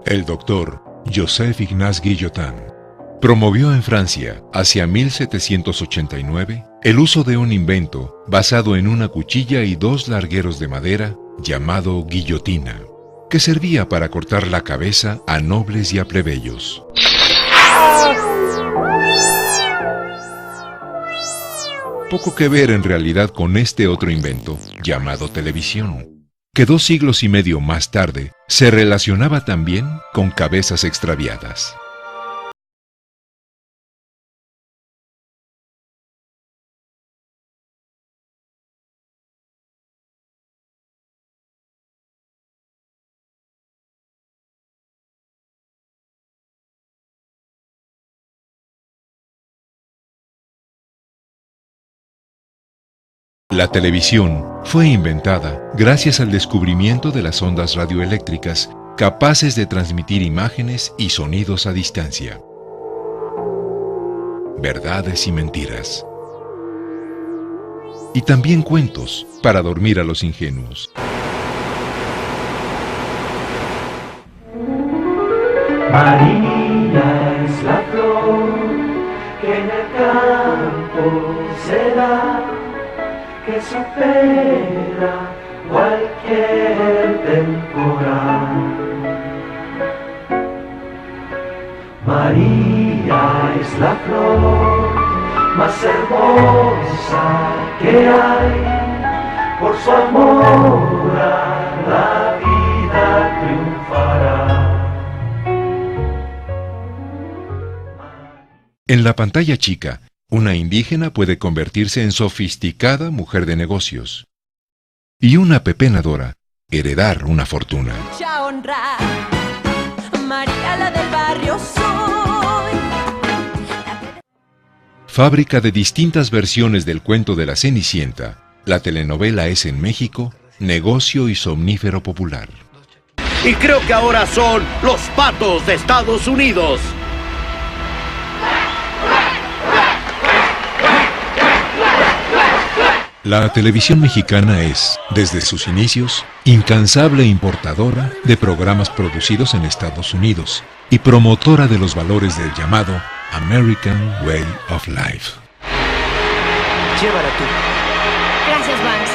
El doctor Joseph Ignace Guillotin promovió en Francia, hacia 1789, el uso de un invento basado en una cuchilla y dos largueros de madera llamado guillotina, que servía para cortar la cabeza a nobles y a plebeyos. Poco que ver en realidad con este otro invento, llamado televisión, que 2 siglos y medio más tarde se relacionaba también con cabezas extraviadas. La televisión fue inventada gracias al descubrimiento de las ondas radioeléctricas capaces de transmitir imágenes y sonidos a distancia. Verdades y mentiras. Y también cuentos para dormir a los ingenuos. María es la flor que en el campo se da, que supera cualquier temporal. María es la flor más hermosa que hay, por su amor a la vida triunfará. En la pantalla chica, una indígena puede convertirse en sofisticada mujer de negocios. Y una pepenadora, heredar una fortuna. Mucha honra, María la del barrio soy. Fábrica de distintas versiones del cuento de la Cenicienta, la telenovela es en México negocio y somnífero popular. Y creo que ahora son los patos de Estados Unidos. La televisión mexicana es, desde sus inicios, incansable importadora de programas producidos en Estados Unidos y promotora de los valores del llamado American Way of Life. Llévala tú. Gracias, Banks.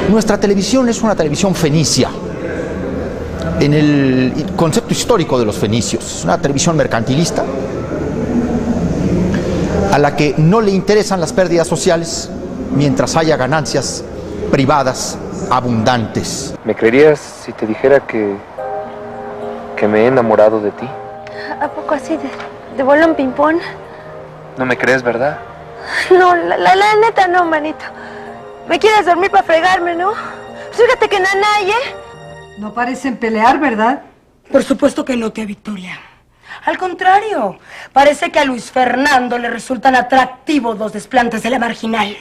Nuestra televisión es una televisión fenicia, en el concepto histórico de los fenicios. Es una televisión mercantilista, a la que no le interesan las pérdidas sociales, mientras haya ganancias privadas abundantes. ¿Me creerías si te dijera que me he enamorado de ti? ¿A poco así de bolón ping-pong? No me crees, ¿verdad? No, la neta no, manito. ¿Me quieres dormir para fregarme, no? Fíjate que nanay, ¿eh? No parecen pelear, ¿verdad? Por supuesto que no, tía Victoria. Al contrario, parece que a Luis Fernando le resultan atractivos los desplantes de la marginal.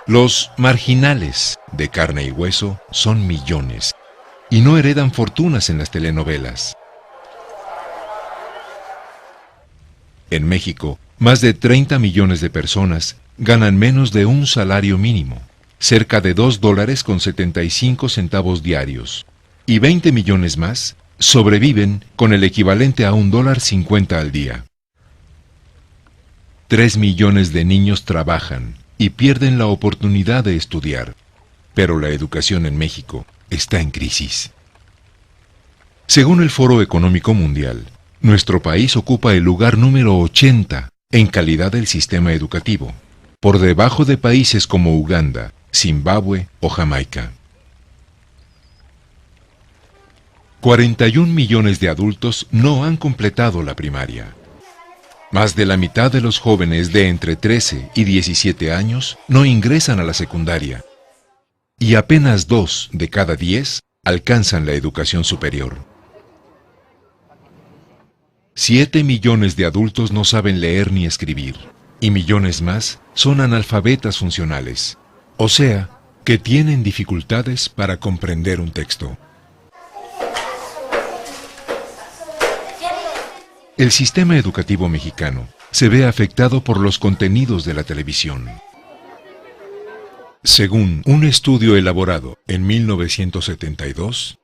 Los marginales de carne y hueso son millones y no heredan fortunas en las telenovelas. En México, más de 30 millones de personas ganan menos de un salario mínimo, cerca de $2.75 diarios, y 20 millones más sobreviven con el equivalente a $1.50 al día. 3 millones de niños trabajan y pierden la oportunidad de estudiar, pero la educación en México está en crisis. Según el Foro Económico Mundial, nuestro país ocupa el lugar número 80 en calidad del sistema educativo, por debajo de países como Uganda, Zimbabue o Jamaica. 41 millones de adultos no han completado la primaria. Más de la mitad de los jóvenes de entre 13 y 17 años no ingresan a la secundaria. Y apenas 2 de cada 10 alcanzan la educación superior. 7 millones de adultos no saben leer ni escribir, y millones más son analfabetas funcionales, o sea, que tienen dificultades para comprender un texto. El sistema educativo mexicano se ve afectado por los contenidos de la televisión. Según un estudio elaborado en 1972,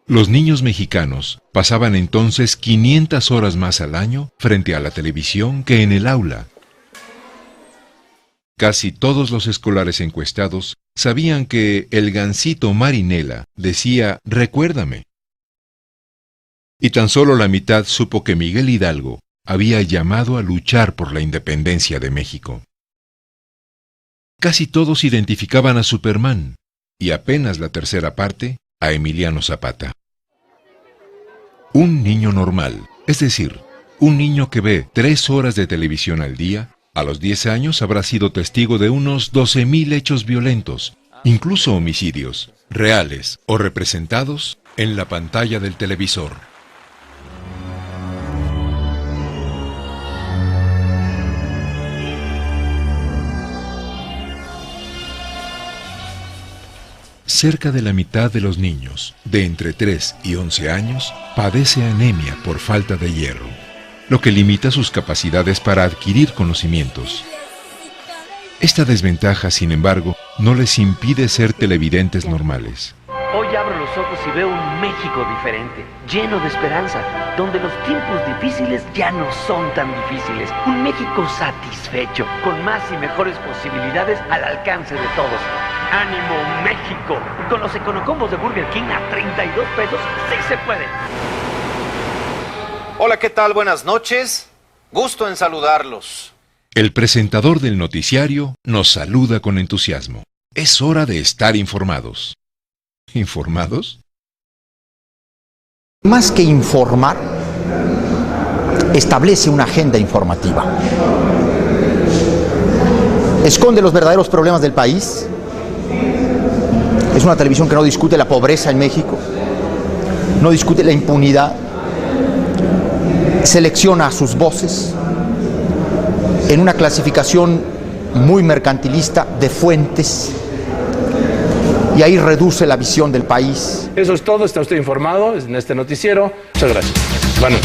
Los niños mexicanos pasaban entonces 500 horas más al año frente a la televisión que en el aula. Casi todos los escolares encuestados sabían que el gansito Marinela decía «recuérdame». Y tan solo la mitad supo que Miguel Hidalgo había llamado a luchar por la independencia de México. Casi todos identificaban a Superman, y apenas la tercera parte a Emiliano Zapata. Un niño normal, es decir, un niño que ve 3 horas de televisión al día, a los 10 años habrá sido testigo de unos 12,000 hechos violentos, incluso homicidios, reales o representados en la pantalla del televisor. Cerca de la mitad de los niños de entre 3 y 11 años padece anemia por falta de hierro, lo que limita sus capacidades para adquirir conocimientos. Esta desventaja, sin embargo, no les impide ser televidentes normales. Hoy abro los ojos y veo un México diferente, lleno de esperanza, donde los tiempos difíciles ya no son tan difíciles. Un México satisfecho, con más y mejores posibilidades al alcance de todos. ¡Ánimo, México! Con los econocombos de Burger King a 32 pesos, ¡sí se puede! Hola, ¿qué tal? Buenas noches. Gusto en saludarlos. El presentador del noticiario nos saluda con entusiasmo. Es hora de estar informados. ¿Informados? Más que informar, establece una agenda informativa. Esconde los verdaderos problemas del país. Es una televisión que no discute la pobreza en México, no discute la impunidad, selecciona sus voces en una clasificación muy mercantilista de fuentes y ahí reduce la visión del país. Eso es todo, está usted informado en este noticiero. Muchas gracias. Bueno.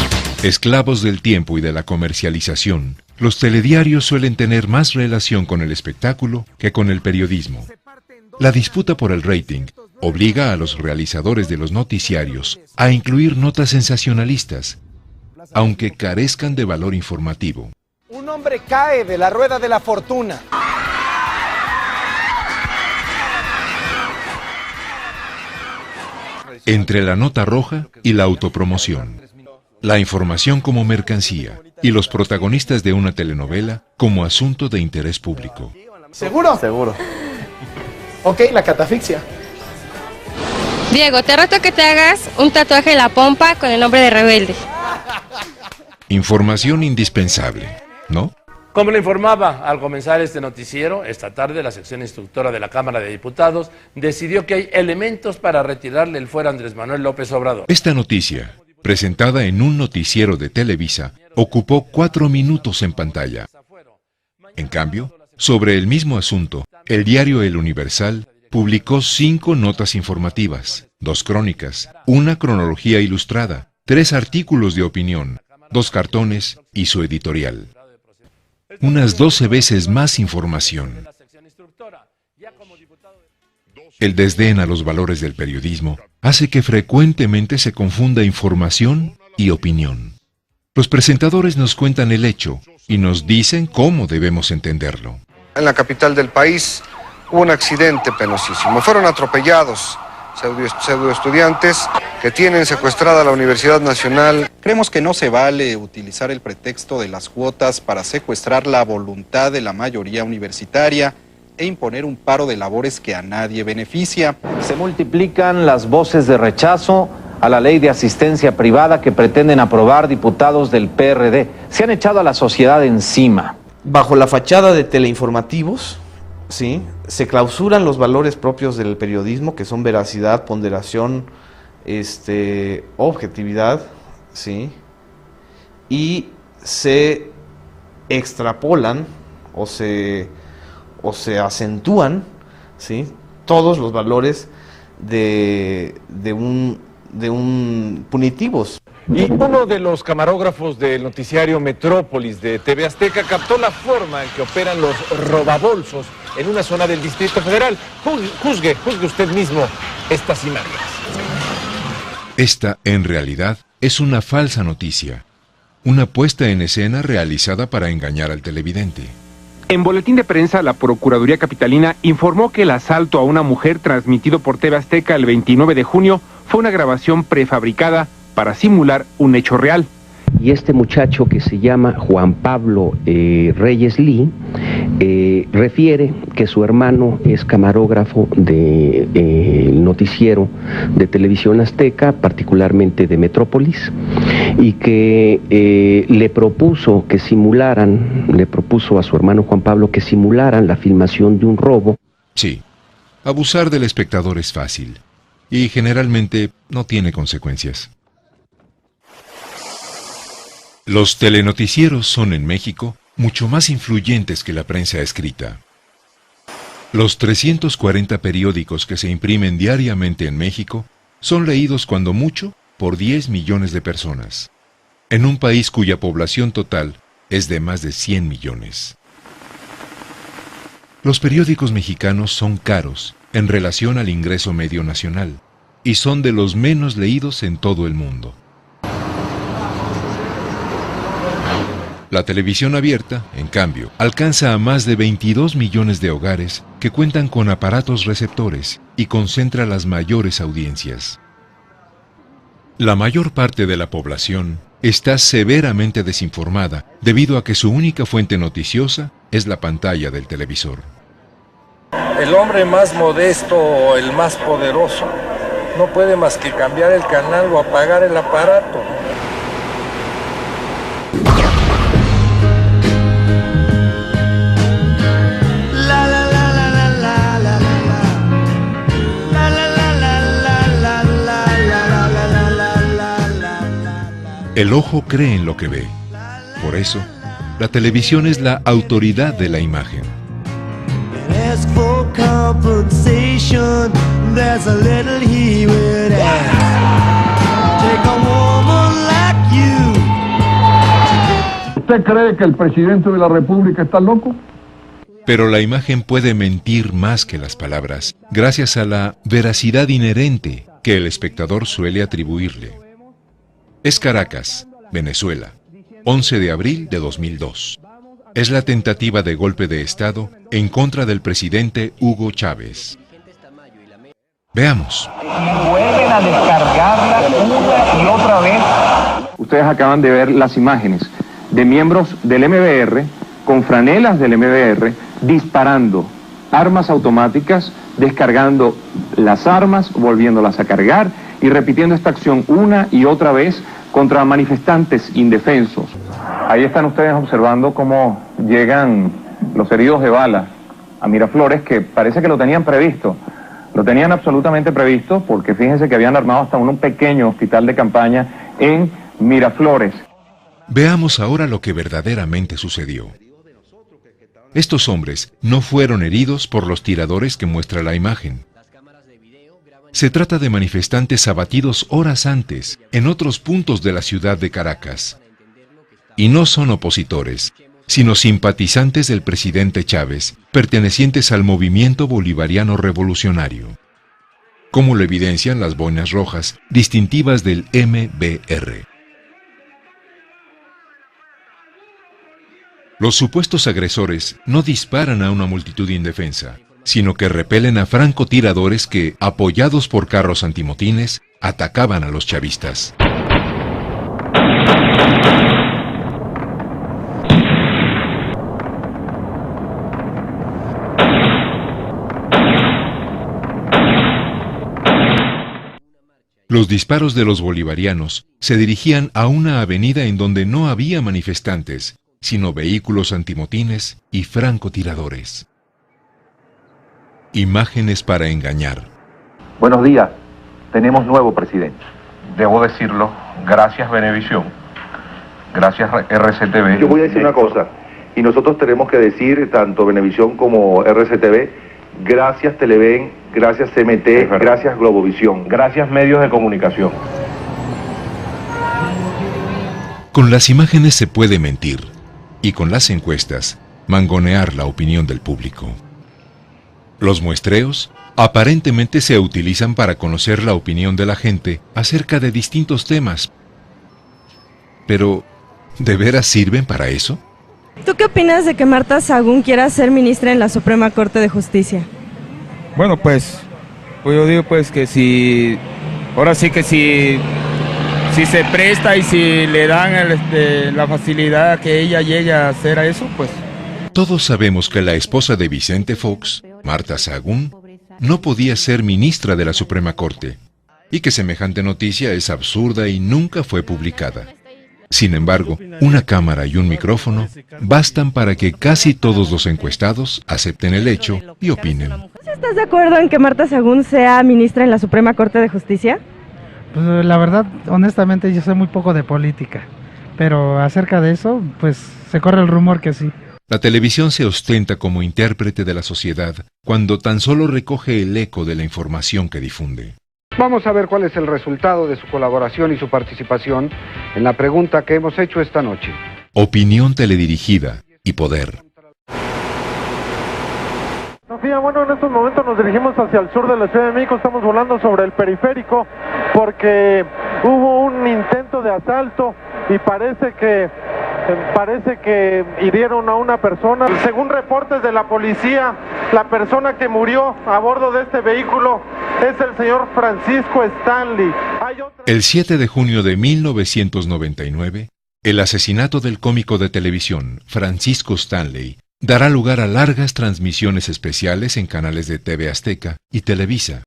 Esclavos del tiempo y de la comercialización, los telediarios suelen tener más relación con el espectáculo que con el periodismo. La disputa por el rating obliga a los realizadores de los noticiarios a incluir notas sensacionalistas, aunque carezcan de valor informativo. Un hombre cae de la rueda de la fortuna. Entre la nota roja y la autopromoción, la información como mercancía y los protagonistas de una telenovela como asunto de interés público. ¿Seguro? Seguro. Ok, la catafixia. Diego, te reto que te hagas un tatuaje en la pompa con el nombre de Rebelde. Información indispensable, ¿no? Como le informaba al comenzar este noticiero, esta tarde la sección instructora de la Cámara de Diputados decidió que hay elementos para retirarle el fuero a Andrés Manuel López Obrador. Esta noticia, presentada en un noticiero de Televisa, ocupó 4 minutos en pantalla. En cambio, sobre el mismo asunto, el diario El Universal publicó 5 notas informativas, 2 crónicas, una cronología ilustrada, 3 artículos de opinión, 2 cartones y su editorial. Unas 12 veces más información. El desdén a los valores del periodismo hace que frecuentemente se confunda información y opinión. Los presentadores nos cuentan el hecho y nos dicen cómo debemos entenderlo. En la capital del país hubo un accidente penosísimo. Fueron atropellados pseudo estudiantes que tienen secuestrada la Universidad Nacional. Creemos que no se vale utilizar el pretexto de las cuotas para secuestrar la voluntad de la mayoría universitaria e imponer un paro de labores que a nadie beneficia. Se multiplican las voces de rechazo a la ley de asistencia privada que pretenden aprobar diputados del PRD. Se han echado a la sociedad encima. Bajo la fachada de teleinformativos, ¿sí?, se clausuran los valores propios del periodismo, que son veracidad, ponderación, objetividad, ¿sí?, y se extrapolan o se acentúan, ¿sí?, todos los valores de un punitivos. Y uno de los camarógrafos del noticiario Metrópolis de TV Azteca captó la forma en que operan los robabolsos en una zona del Distrito Federal. Juzgue usted mismo estas imágenes. Esta, en realidad, es una falsa noticia, una puesta en escena realizada para engañar al televidente. En boletín de prensa, la Procuraduría Capitalina informó que el asalto a una mujer transmitido por TV Azteca el 29 de junio fue una grabación prefabricada para simular un hecho real. Y este muchacho, que se llama Juan Pablo Reyes Lee, refiere que su hermano es camarógrafo del noticiero de Televisión Azteca, particularmente de Metrópolis, y que le propuso a su hermano Juan Pablo que simularan la filmación de un robo. Sí, abusar del espectador es fácil y generalmente no tiene consecuencias. Los telenoticieros son en México mucho más influyentes que la prensa escrita. Los 340 periódicos que se imprimen diariamente en México son leídos cuando mucho por 10 millones de personas, en un país cuya población total es de más de 100 millones. Los periódicos mexicanos son caros en relación al ingreso medio nacional y son de los menos leídos en todo el mundo. La televisión abierta, en cambio, alcanza a más de 22 millones de hogares que cuentan con aparatos receptores y concentra las mayores audiencias. La mayor parte de la población está severamente desinformada debido a que su única fuente noticiosa es la pantalla del televisor. El hombre más modesto o el más poderoso no puede más que cambiar el canal o apagar el aparato. El ojo cree en lo que ve. Por eso, la televisión es la autoridad de la imagen. ¿Usted cree que el presidente de la República está loco? Pero la imagen puede mentir más que las palabras, gracias a la veracidad inherente que el espectador suele atribuirle. Es Caracas, Venezuela, 11 de abril de 2002. Es la tentativa de golpe de Estado en contra del presidente Hugo Chávez. Veamos. Vuelven a descargarla una y otra vez. Ustedes acaban de ver las imágenes de miembros del MBR con franelas del MBR disparando armas automáticas, descargando las armas, volviéndolas a cargar y repitiendo esta acción una y otra vez contra manifestantes indefensos. Ahí están ustedes observando cómo llegan los heridos de bala a Miraflores, que parece que lo tenían previsto. Lo tenían absolutamente previsto porque fíjense que habían armado hasta un pequeño hospital de campaña en Miraflores. Veamos ahora lo que verdaderamente sucedió. Estos hombres no fueron heridos por los tiradores que muestra la imagen. Se trata de manifestantes abatidos horas antes, en otros puntos de la ciudad de Caracas. Y no son opositores, sino simpatizantes del presidente Chávez, pertenecientes al movimiento bolivariano revolucionario, como lo evidencian las boinas rojas distintivas del MBR. Los supuestos agresores no disparan a una multitud indefensa, sino que repelen a francotiradores que, apoyados por carros antimotines, atacaban a los chavistas. Los disparos de los bolivarianos se dirigían a una avenida en donde no había manifestantes, sino vehículos antimotines y francotiradores. Imágenes para engañar. Buenos días, tenemos nuevo presidente. Debo decirlo, gracias Venevisión, gracias RCTV. Yo voy a decir una cosa, y nosotros tenemos que decir, tanto Venevisión como RCTV, gracias Televen, gracias CMT, gracias Globovisión, gracias medios de comunicación. Con las imágenes se puede mentir, y con las encuestas, mangonear la opinión del público. Los muestreos Aparentemente se utilizan para conocer la opinión de la gente acerca de distintos temas. Pero, ¿de veras sirven para eso? ¿Tú qué opinas de que Marta Sagún quiera ser ministra en la Suprema Corte de Justicia? Bueno, pues yo digo pues que si, ahora sí que si se presta y si le dan la facilidad que ella llegue a hacer a eso, pues... Todos sabemos que la esposa de Vicente Fox, Marta Sagún, no podía ser ministra de la Suprema Corte, y que semejante noticia es absurda y nunca fue publicada. Sin embargo, una cámara y un micrófono bastan para que casi todos los encuestados acepten el hecho y opinen. ¿Estás de acuerdo en que Marta Sagún sea ministra en la Suprema Corte de Justicia? Pues la verdad, honestamente, yo sé muy poco de política, pero acerca de eso, pues se corre el rumor que sí. La televisión se ostenta como intérprete de la sociedad cuando tan solo recoge el eco de la información que difunde. Vamos a ver cuál es el resultado de su colaboración y su participación en la pregunta que hemos hecho esta noche. Opinión teledirigida y poder. Sofía, bueno, en estos momentos nos dirigimos hacia el sur de la Ciudad de México, estamos volando sobre el periférico porque hubo un intento de asalto y parece que hirieron a una persona. Según reportes de la policía, la persona que murió a bordo de este vehículo es el señor Francisco Stanley. El 7 de junio de 1999, el asesinato del cómico de televisión Francisco Stanley dará lugar a largas transmisiones especiales en canales de TV Azteca y Televisa.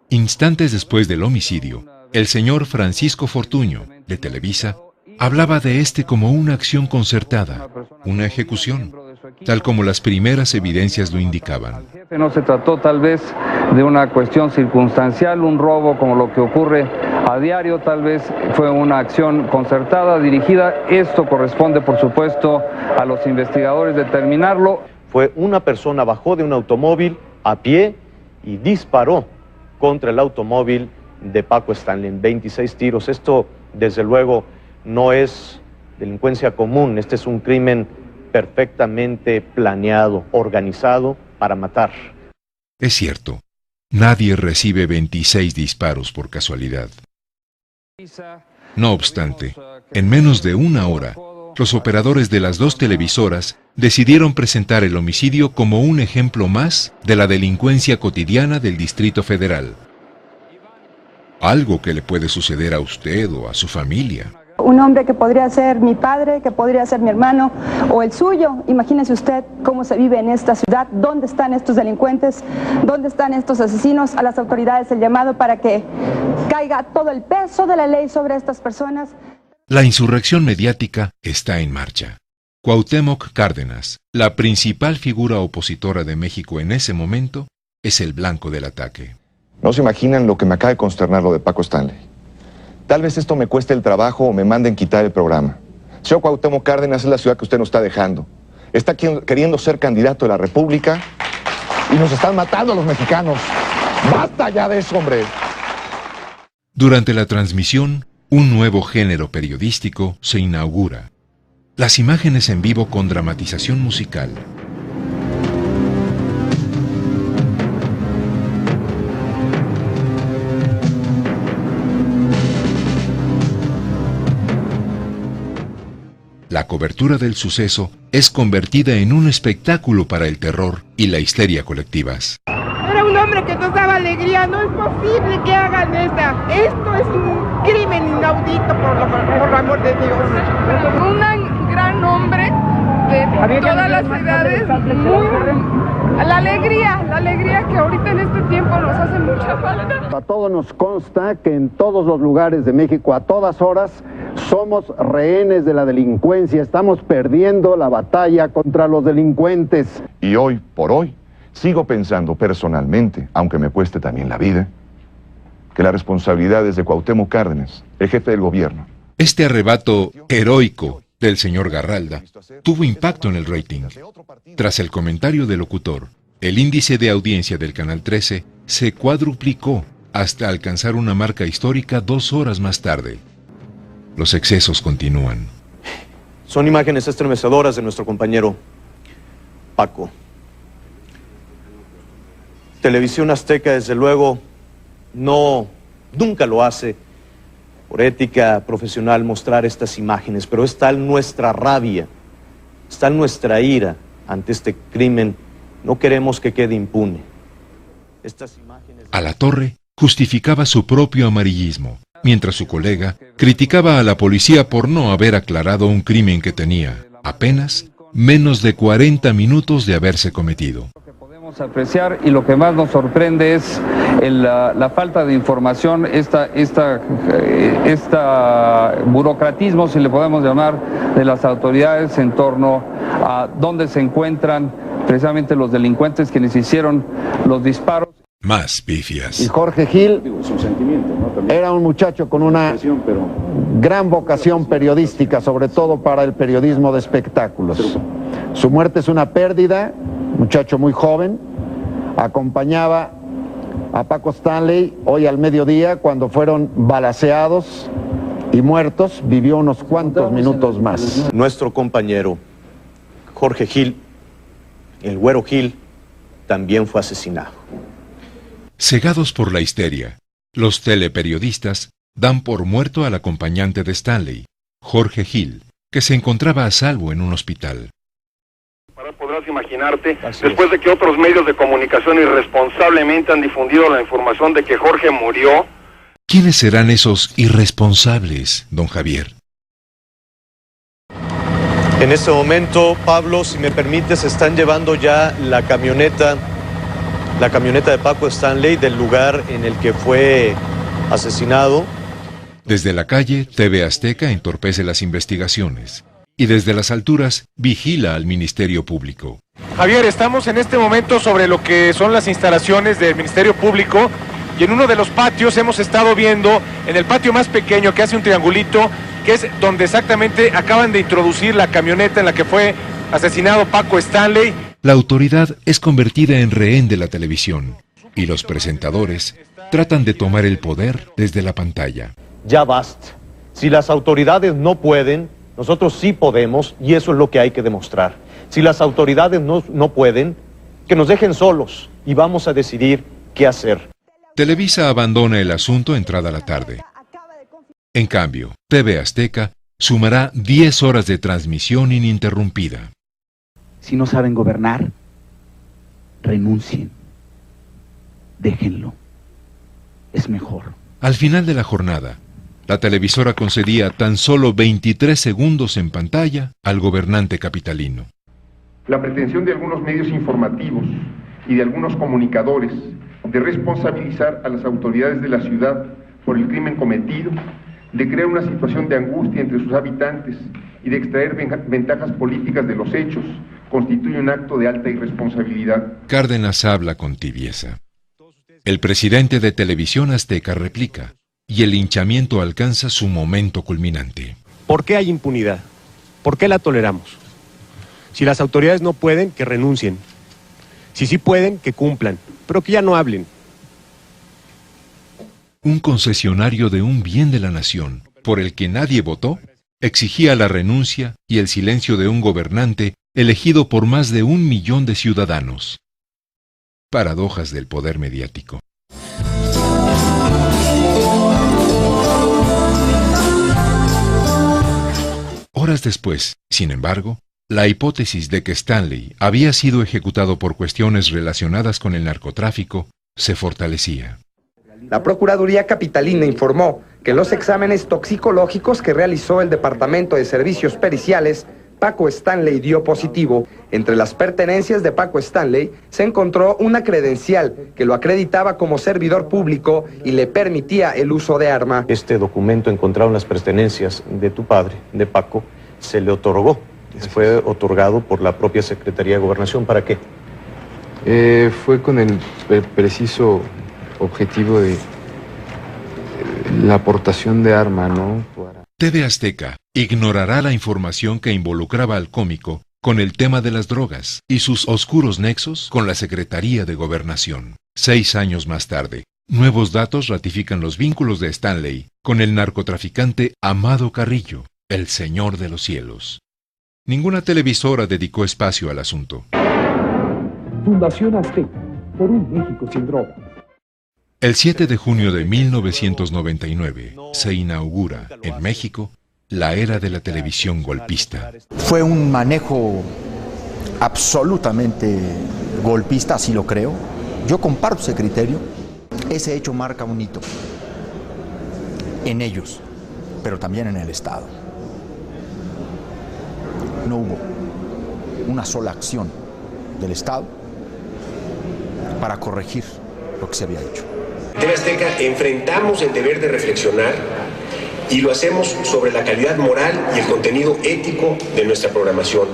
Instantes después del homicidio, el señor Francisco Fortuño, de Televisa, hablaba de este como una acción concertada, una ejecución, tal como las primeras evidencias lo indicaban. No se trató tal vez de una cuestión circunstancial, un robo como lo que ocurre a diario, tal vez fue una acción concertada, dirigida. Esto corresponde, por supuesto, a los investigadores determinarlo. Fue una persona, bajó de un automóvil a pie y disparó contra el automóvil de Paco Stanley, 26 tiros. Esto, desde luego, no es delincuencia común, este es un crimen perfectamente planeado, organizado para matar. Es cierto, nadie recibe 26 disparos por casualidad. No obstante, en menos de una hora, los operadores de las dos televisoras decidieron presentar el homicidio como un ejemplo más de la delincuencia cotidiana del Distrito Federal. Algo que le puede suceder a usted o a su familia. Un hombre que podría ser mi padre, que podría ser mi hermano o el suyo. Imagínese usted cómo se vive en esta ciudad, dónde están estos delincuentes, dónde están estos asesinos. A las autoridades el llamado para que caiga todo el peso de la ley sobre estas personas. La insurrección mediática está en marcha. Cuauhtémoc Cárdenas, la principal figura opositora de México en ese momento, es el blanco del ataque. No se imaginan lo que me acaba de consternar lo de Paco Stanley. Tal vez esto me cueste el trabajo o me manden quitar el programa. Señor Cuauhtémoc Cárdenas, es la ciudad que usted nos está dejando. Está queriendo ser candidato de la República y nos están matando a los mexicanos. ¡Basta ya de eso, hombre! Durante la transmisión, un nuevo género periodístico se inaugura. Las imágenes en vivo con dramatización musical. La cobertura del suceso es convertida en un espectáculo para el terror y la histeria colectivas. Era un hombre que nos daba alegría, no es posible que hagan esto es un crimen inaudito por amor de Dios. Un gran hombre de todas las edades, la alegría que ahorita en este tiempo nos hace mucha falta. A todos nos consta que en todos los lugares de México, a todas horas, somos rehenes de la delincuencia, estamos perdiendo la batalla contra los delincuentes. Y hoy por hoy, sigo pensando personalmente, aunque me cueste también la vida, que la responsabilidad es de Cuauhtémoc Cárdenas, el jefe del gobierno. Este arrebato heroico del señor Garralda tuvo impacto en el rating. Tras el comentario del locutor, el índice de audiencia del Canal 13 se cuadruplicó hasta alcanzar una marca histórica 2 horas más tarde. Los excesos continúan. Son imágenes estremecedoras de nuestro compañero Paco. Televisión Azteca, desde luego, nunca lo hace por ética profesional mostrar estas imágenes, pero está nuestra rabia, está nuestra ira ante este crimen. No queremos que quede impune. Alatorre justificaba su propio amarillismo, mientras su colega criticaba a la policía por no haber aclarado un crimen que tenía apenas menos de 40 minutos de haberse cometido. Podemos apreciar, y lo que más nos sorprende es la falta de información, esta burocratismo, si le podemos llamar, de las autoridades en torno a dónde se encuentran precisamente los delincuentes quienes hicieron los disparos. Más pifias. Y Jorge Gil era un muchacho con una gran vocación periodística, sobre todo para el periodismo de espectáculos. Su muerte es una pérdida, muchacho muy joven, acompañaba a Paco Stanley hoy al mediodía cuando fueron balaceados y muertos, vivió unos cuantos minutos más. Nuestro compañero Jorge Gil, el Güero Gil, también fue asesinado. Cegados por la histeria, los teleperiodistas dan por muerto al acompañante de Stanley, Jorge Gil, que se encontraba a salvo en un hospital. Podrás imaginarte, después de que otros medios de comunicación irresponsablemente han difundido la información de que Jorge murió. ¿Quiénes serán esos irresponsables, don Javier? En este momento, Pablo, si me permites, están llevando ya la camioneta de Paco Stanley del lugar en el que fue asesinado. Desde la calle, TV Azteca entorpece las investigaciones y desde las alturas vigila al Ministerio Público. Javier, estamos en este momento sobre lo que son las instalaciones del Ministerio Público y en uno de los patios hemos estado viendo, en el patio más pequeño que hace un triangulito, que es donde exactamente acaban de introducir la camioneta en la que fue asesinado Paco Stanley. La autoridad es convertida en rehén de la televisión y los presentadores tratan de tomar el poder desde la pantalla. Ya basta. Si las autoridades no pueden, nosotros sí podemos y eso es lo que hay que demostrar. Si las autoridades no pueden, que nos dejen solos y vamos a decidir qué hacer. Televisa abandona el asunto entrada la tarde. En cambio, TV Azteca sumará 10 horas de transmisión ininterrumpida. Si no saben gobernar, renuncien. Déjenlo. Es mejor. Al final de la jornada, la televisora concedía tan solo 23 segundos en pantalla al gobernante capitalino. La pretensión de algunos medios informativos y de algunos comunicadores de responsabilizar a las autoridades de la ciudad por el crimen cometido, de crear una situación de angustia entre sus habitantes y de extraer ventajas políticas de los hechos, constituye un acto de alta irresponsabilidad. Cárdenas habla con tibieza. El presidente de Televisión Azteca replica, y el linchamiento alcanza su momento culminante. ¿Por qué hay impunidad? ¿Por qué la toleramos? Si las autoridades no pueden, que renuncien. Si sí pueden, que cumplan, pero que ya no hablen. Un concesionario de un bien de la nación, por el que nadie votó, exigía la renuncia y el silencio de un gobernante elegido por más de 1 millón de ciudadanos. Paradojas del poder mediático. Horas después, sin embargo, la hipótesis de que Stanley había sido ejecutado por cuestiones relacionadas con el narcotráfico se fortalecía. La Procuraduría Capitalina informó que los exámenes toxicológicos que realizó el Departamento de Servicios Periciales, Paco Stanley dio positivo. Entre las pertenencias de Paco Stanley se encontró una credencial que lo acreditaba como servidor público y le permitía el uso de arma. Este documento encontrado en las pertenencias de tu padre, de Paco, se le otorgó. Fue otorgado por la propia Secretaría de Gobernación. ¿Para qué? Fue con el preciso objetivo de la aportación de arma, ¿no? TV Azteca ignorará la información que involucraba al cómico con el tema de las drogas y sus oscuros nexos con la Secretaría de Gobernación. 6 años más tarde, nuevos datos ratifican los vínculos de Stanley con el narcotraficante Amado Carrillo, el Señor de los Cielos. Ninguna televisora dedicó espacio al asunto. Fundación Azteca por un México sin drogas. El 7 de junio de 1999 se inaugura en México la era de la televisión golpista. Fue un manejo absolutamente golpista, así lo creo. Yo comparto ese criterio. Ese hecho marca un hito en ellos, pero también en el Estado. No hubo una sola acción del Estado para corregir lo que se había hecho. En TV Azteca enfrentamos el deber de reflexionar y lo hacemos sobre la calidad moral y el contenido ético de nuestra programación.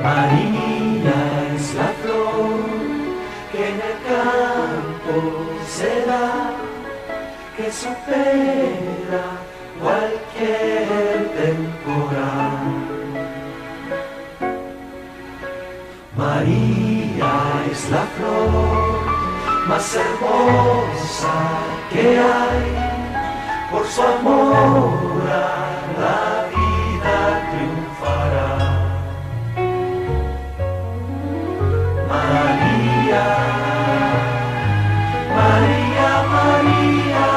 María es la flor que en el campo se da, que supera cualquier temporada. María es la flor más hermosa que hay, por su amor a la vida triunfará. María, María, María,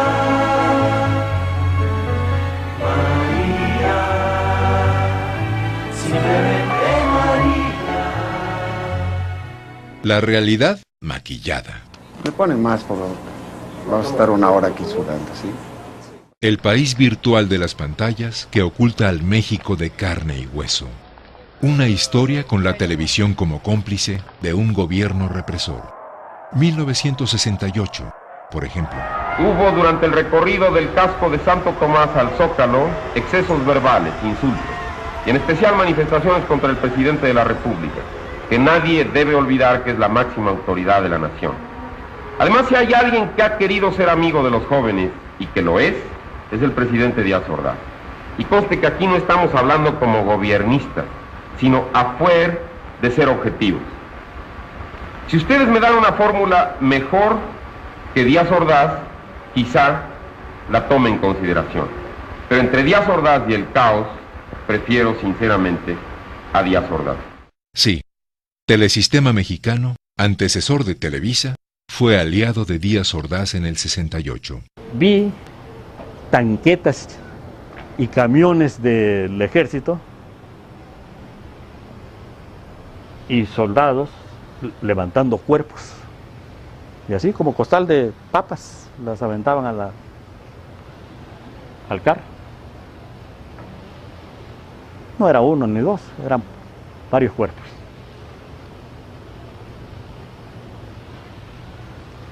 María, simplemente María. La realidad maquillada. Me ponen más, por favor. Vamos a estar una hora aquí sudando, ¿sí? El país virtual de las pantallas que oculta al México de carne y hueso. Una historia con la televisión como cómplice de un gobierno represor. 1968, por ejemplo. Hubo durante el recorrido del casco de Santo Tomás al Zócalo excesos verbales, insultos, y en especial manifestaciones contra el presidente de la República, que nadie debe olvidar que es la máxima autoridad de la nación. Además, si hay alguien que ha querido ser amigo de los jóvenes, y que lo es el presidente Díaz Ordaz. Y conste que aquí no estamos hablando como gobiernistas, sino a fuer de ser objetivos. Si ustedes me dan una fórmula mejor que Díaz Ordaz, quizá la tome en consideración. Pero entre Díaz Ordaz y el caos, prefiero sinceramente a Díaz Ordaz. Sí, Telesistema Mexicano, antecesor de Televisa, fue aliado de Díaz Ordaz en el 68. Vi tanquetas y camiones del ejército y soldados levantando cuerpos, y así como costal de papas las aventaban al carro. No era uno ni dos, eran varios cuerpos.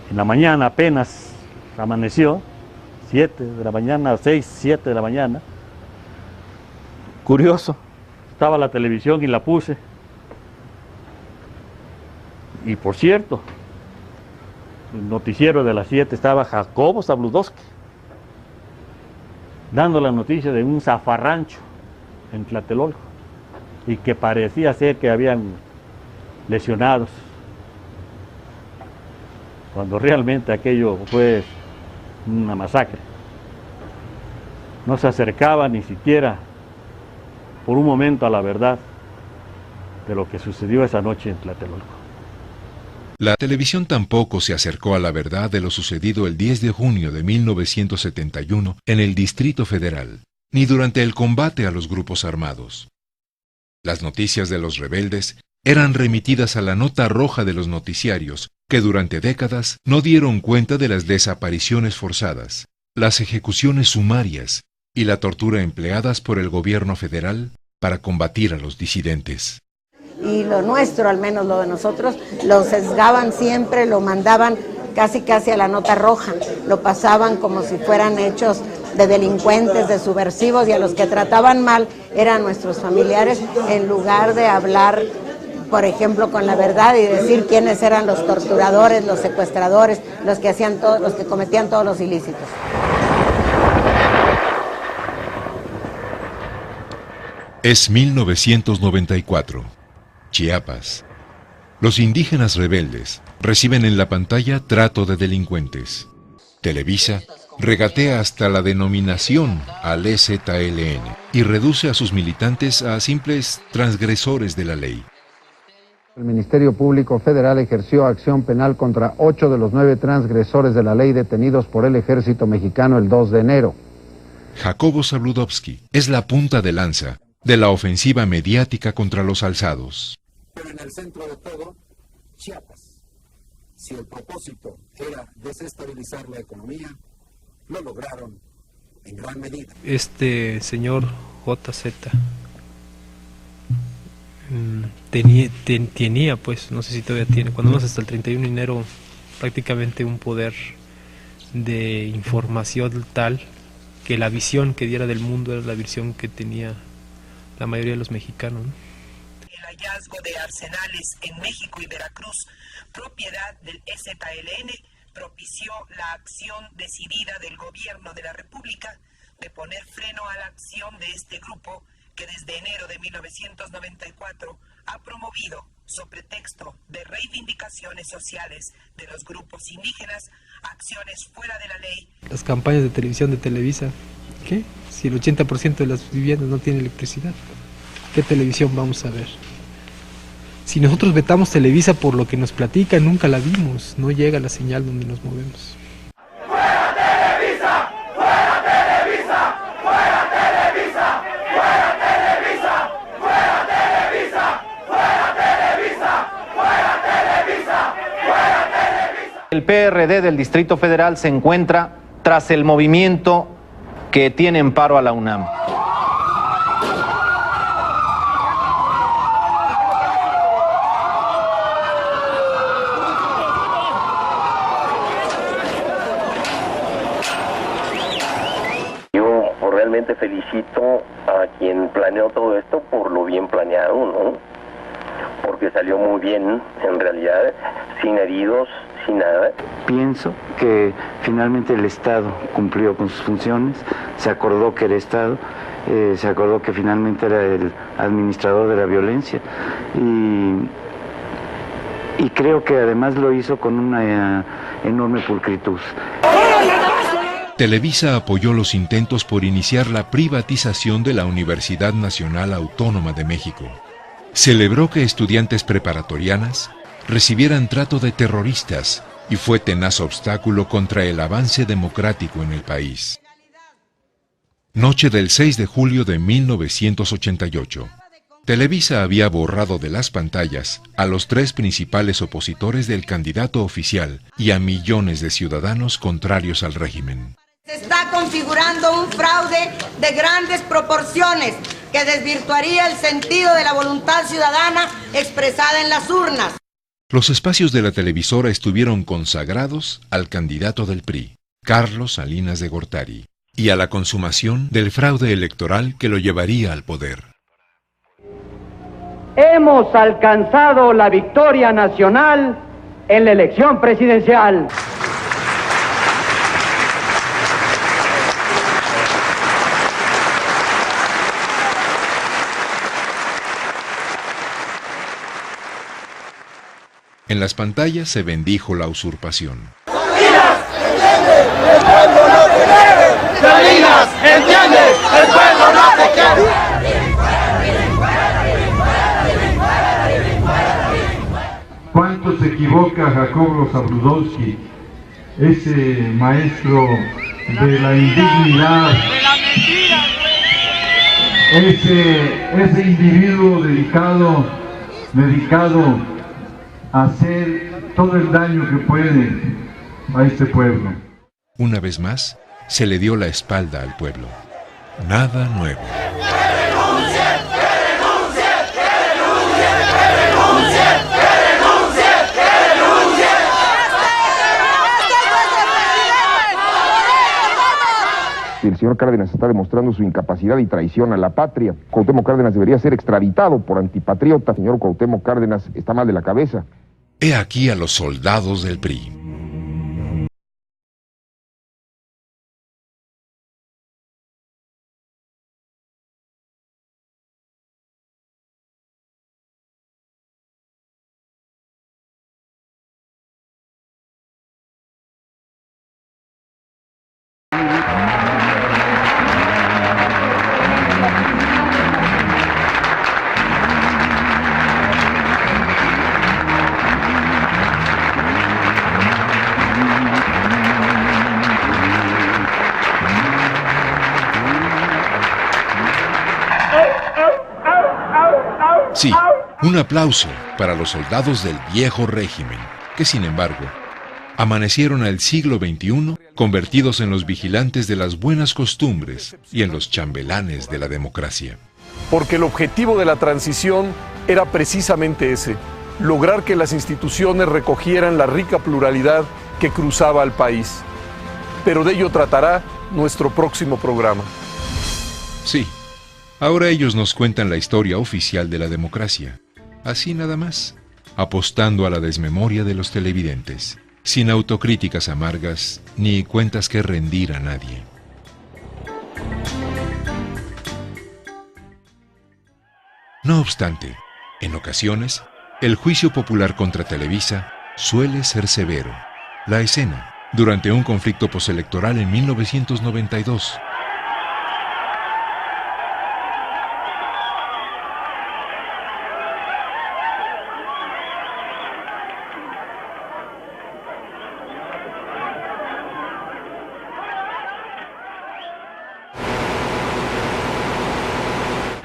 En la mañana apenas amaneció, 7 de la mañana, 6, 7 de la mañana. Curioso, estaba la televisión y la puse. Y por cierto, el noticiero de las 7 estaba Jacobo Zabludowski, dando la noticia de un zafarrancho en Tlatelolco, y que parecía ser que habían lesionados, cuando realmente aquello fue una masacre. No se acercaba ni siquiera por un momento a la verdad de lo que sucedió esa noche en Tlatelolco. La televisión tampoco se acercó a la verdad de lo sucedido el 10 de junio de 1971 en el Distrito Federal, ni durante el combate a los grupos armados. Las noticias de los rebeldes eran remitidas a la nota roja de los noticiarios, que durante décadas no dieron cuenta de las desapariciones forzadas, las ejecuciones sumarias y la tortura empleadas por el gobierno federal para combatir a los disidentes. Y lo nuestro, al menos lo de nosotros, lo sesgaban siempre, lo mandaban casi a la nota roja, lo pasaban como si fueran hechos de delincuentes, de subversivos, y a los que trataban mal eran nuestros familiares, en lugar de hablar, por ejemplo, con la verdad y decir quiénes eran los torturadores, los secuestradores, los que cometían todos los ilícitos. Es 1994, Chiapas. Los indígenas rebeldes reciben en la pantalla trato de delincuentes. Televisa regatea hasta la denominación al EZLN y reduce a sus militantes a simples transgresores de la ley. El Ministerio Público Federal ejerció acción penal contra 8 de los 9 transgresores de la ley detenidos por el Ejército Mexicano el 2 de enero. Jacobo Zabludovsky es la punta de lanza de la ofensiva mediática contra los alzados. Pero en el centro de todo, Chiapas. Si el propósito era desestabilizar la economía, lo lograron en gran medida. Este señor JZ tenía, pues, no sé si todavía tiene, cuando vamos hasta el 31 de enero, prácticamente un poder de información tal que la visión que diera del mundo era la visión que tenía la mayoría de los mexicanos, ¿no? El hallazgo de arsenales en México y Veracruz, propiedad del EZLN, propició la acción decidida del gobierno de la República de poner freno a la acción de este grupo que desde enero de 1994 ha promovido, sobre pretexto de reivindicaciones sociales de los grupos indígenas, acciones fuera de la ley. Las campañas de televisión de Televisa, ¿qué? Si el 80% de las viviendas no tiene electricidad, ¿qué televisión vamos a ver? Si nosotros vetamos Televisa por lo que nos platican, nunca la vimos, no llega la señal donde nos movemos. ¡Fuera Televisa! ¡Fuera Televisa! ¡Fuera Televisa! ¡Fuera Televisa! ¡Fuera Televisa! ¡Fuera Televisa! ¡Fuera Televisa! ¡Fuera Televisa! El PRD del Distrito Federal se encuentra tras el movimiento que tiene en paro a la UNAM. Realmente felicito a quien planeó todo esto por lo bien planeado, ¿no? Porque salió muy bien, en realidad, sin heridos, sin nada. Pienso que finalmente el Estado cumplió con sus funciones, se acordó que era Estado, se acordó que finalmente era el administrador de la violencia y creo que además lo hizo con una enorme pulcritud. Televisa apoyó los intentos por iniciar la privatización de la Universidad Nacional Autónoma de México. Celebró que estudiantes preparatorianas recibieran trato de terroristas y fue tenaz obstáculo contra el avance democrático en el país. Noche del 6 de julio de 1988. Televisa había borrado de las pantallas a los 3 principales opositores del candidato oficial y a millones de ciudadanos contrarios al régimen. Se está configurando un fraude de grandes proporciones que desvirtuaría el sentido de la voluntad ciudadana expresada en las urnas. Los espacios de la televisora estuvieron consagrados al candidato del PRI, Carlos Salinas de Gortari, y a la consumación del fraude electoral que lo llevaría al poder. Hemos alcanzado la victoria nacional en la elección presidencial. En las pantallas se bendijo la usurpación. ¡Salinas, entiende! ¡El pueblo no te quiere! ¡Salinas, entiende! ¡El pueblo no te quiere! ¿Cuánto se equivoca Jacobo Zabludovsky, ese maestro de la indignidad, ese individuo dedicado a hacer todo el daño que puede a este pueblo? Una vez más, se le dio la espalda al pueblo. Nada nuevo. El señor Cárdenas está demostrando su incapacidad y traición a la patria. Cuauhtémoc Cárdenas debería ser extraditado por antipatriota. Señor Cuauhtémoc Cárdenas está mal de la cabeza. He aquí a los soldados del PRI. Sí, un aplauso para los soldados del viejo régimen, que sin embargo, amanecieron al siglo XXI convertidos en los vigilantes de las buenas costumbres y en los chambelanes de la democracia. Porque el objetivo de la transición era precisamente ese, lograr que las instituciones recogieran la rica pluralidad que cruzaba al país. Pero de ello tratará nuestro próximo programa. Sí, ahora ellos nos cuentan la historia oficial de la democracia, así nada más, apostando a la desmemoria de los televidentes, sin autocríticas amargas ni cuentas que rendir a nadie. No obstante, en ocasiones, el juicio popular contra Televisa suele ser severo. La escena, durante un conflicto postelectoral en 1992.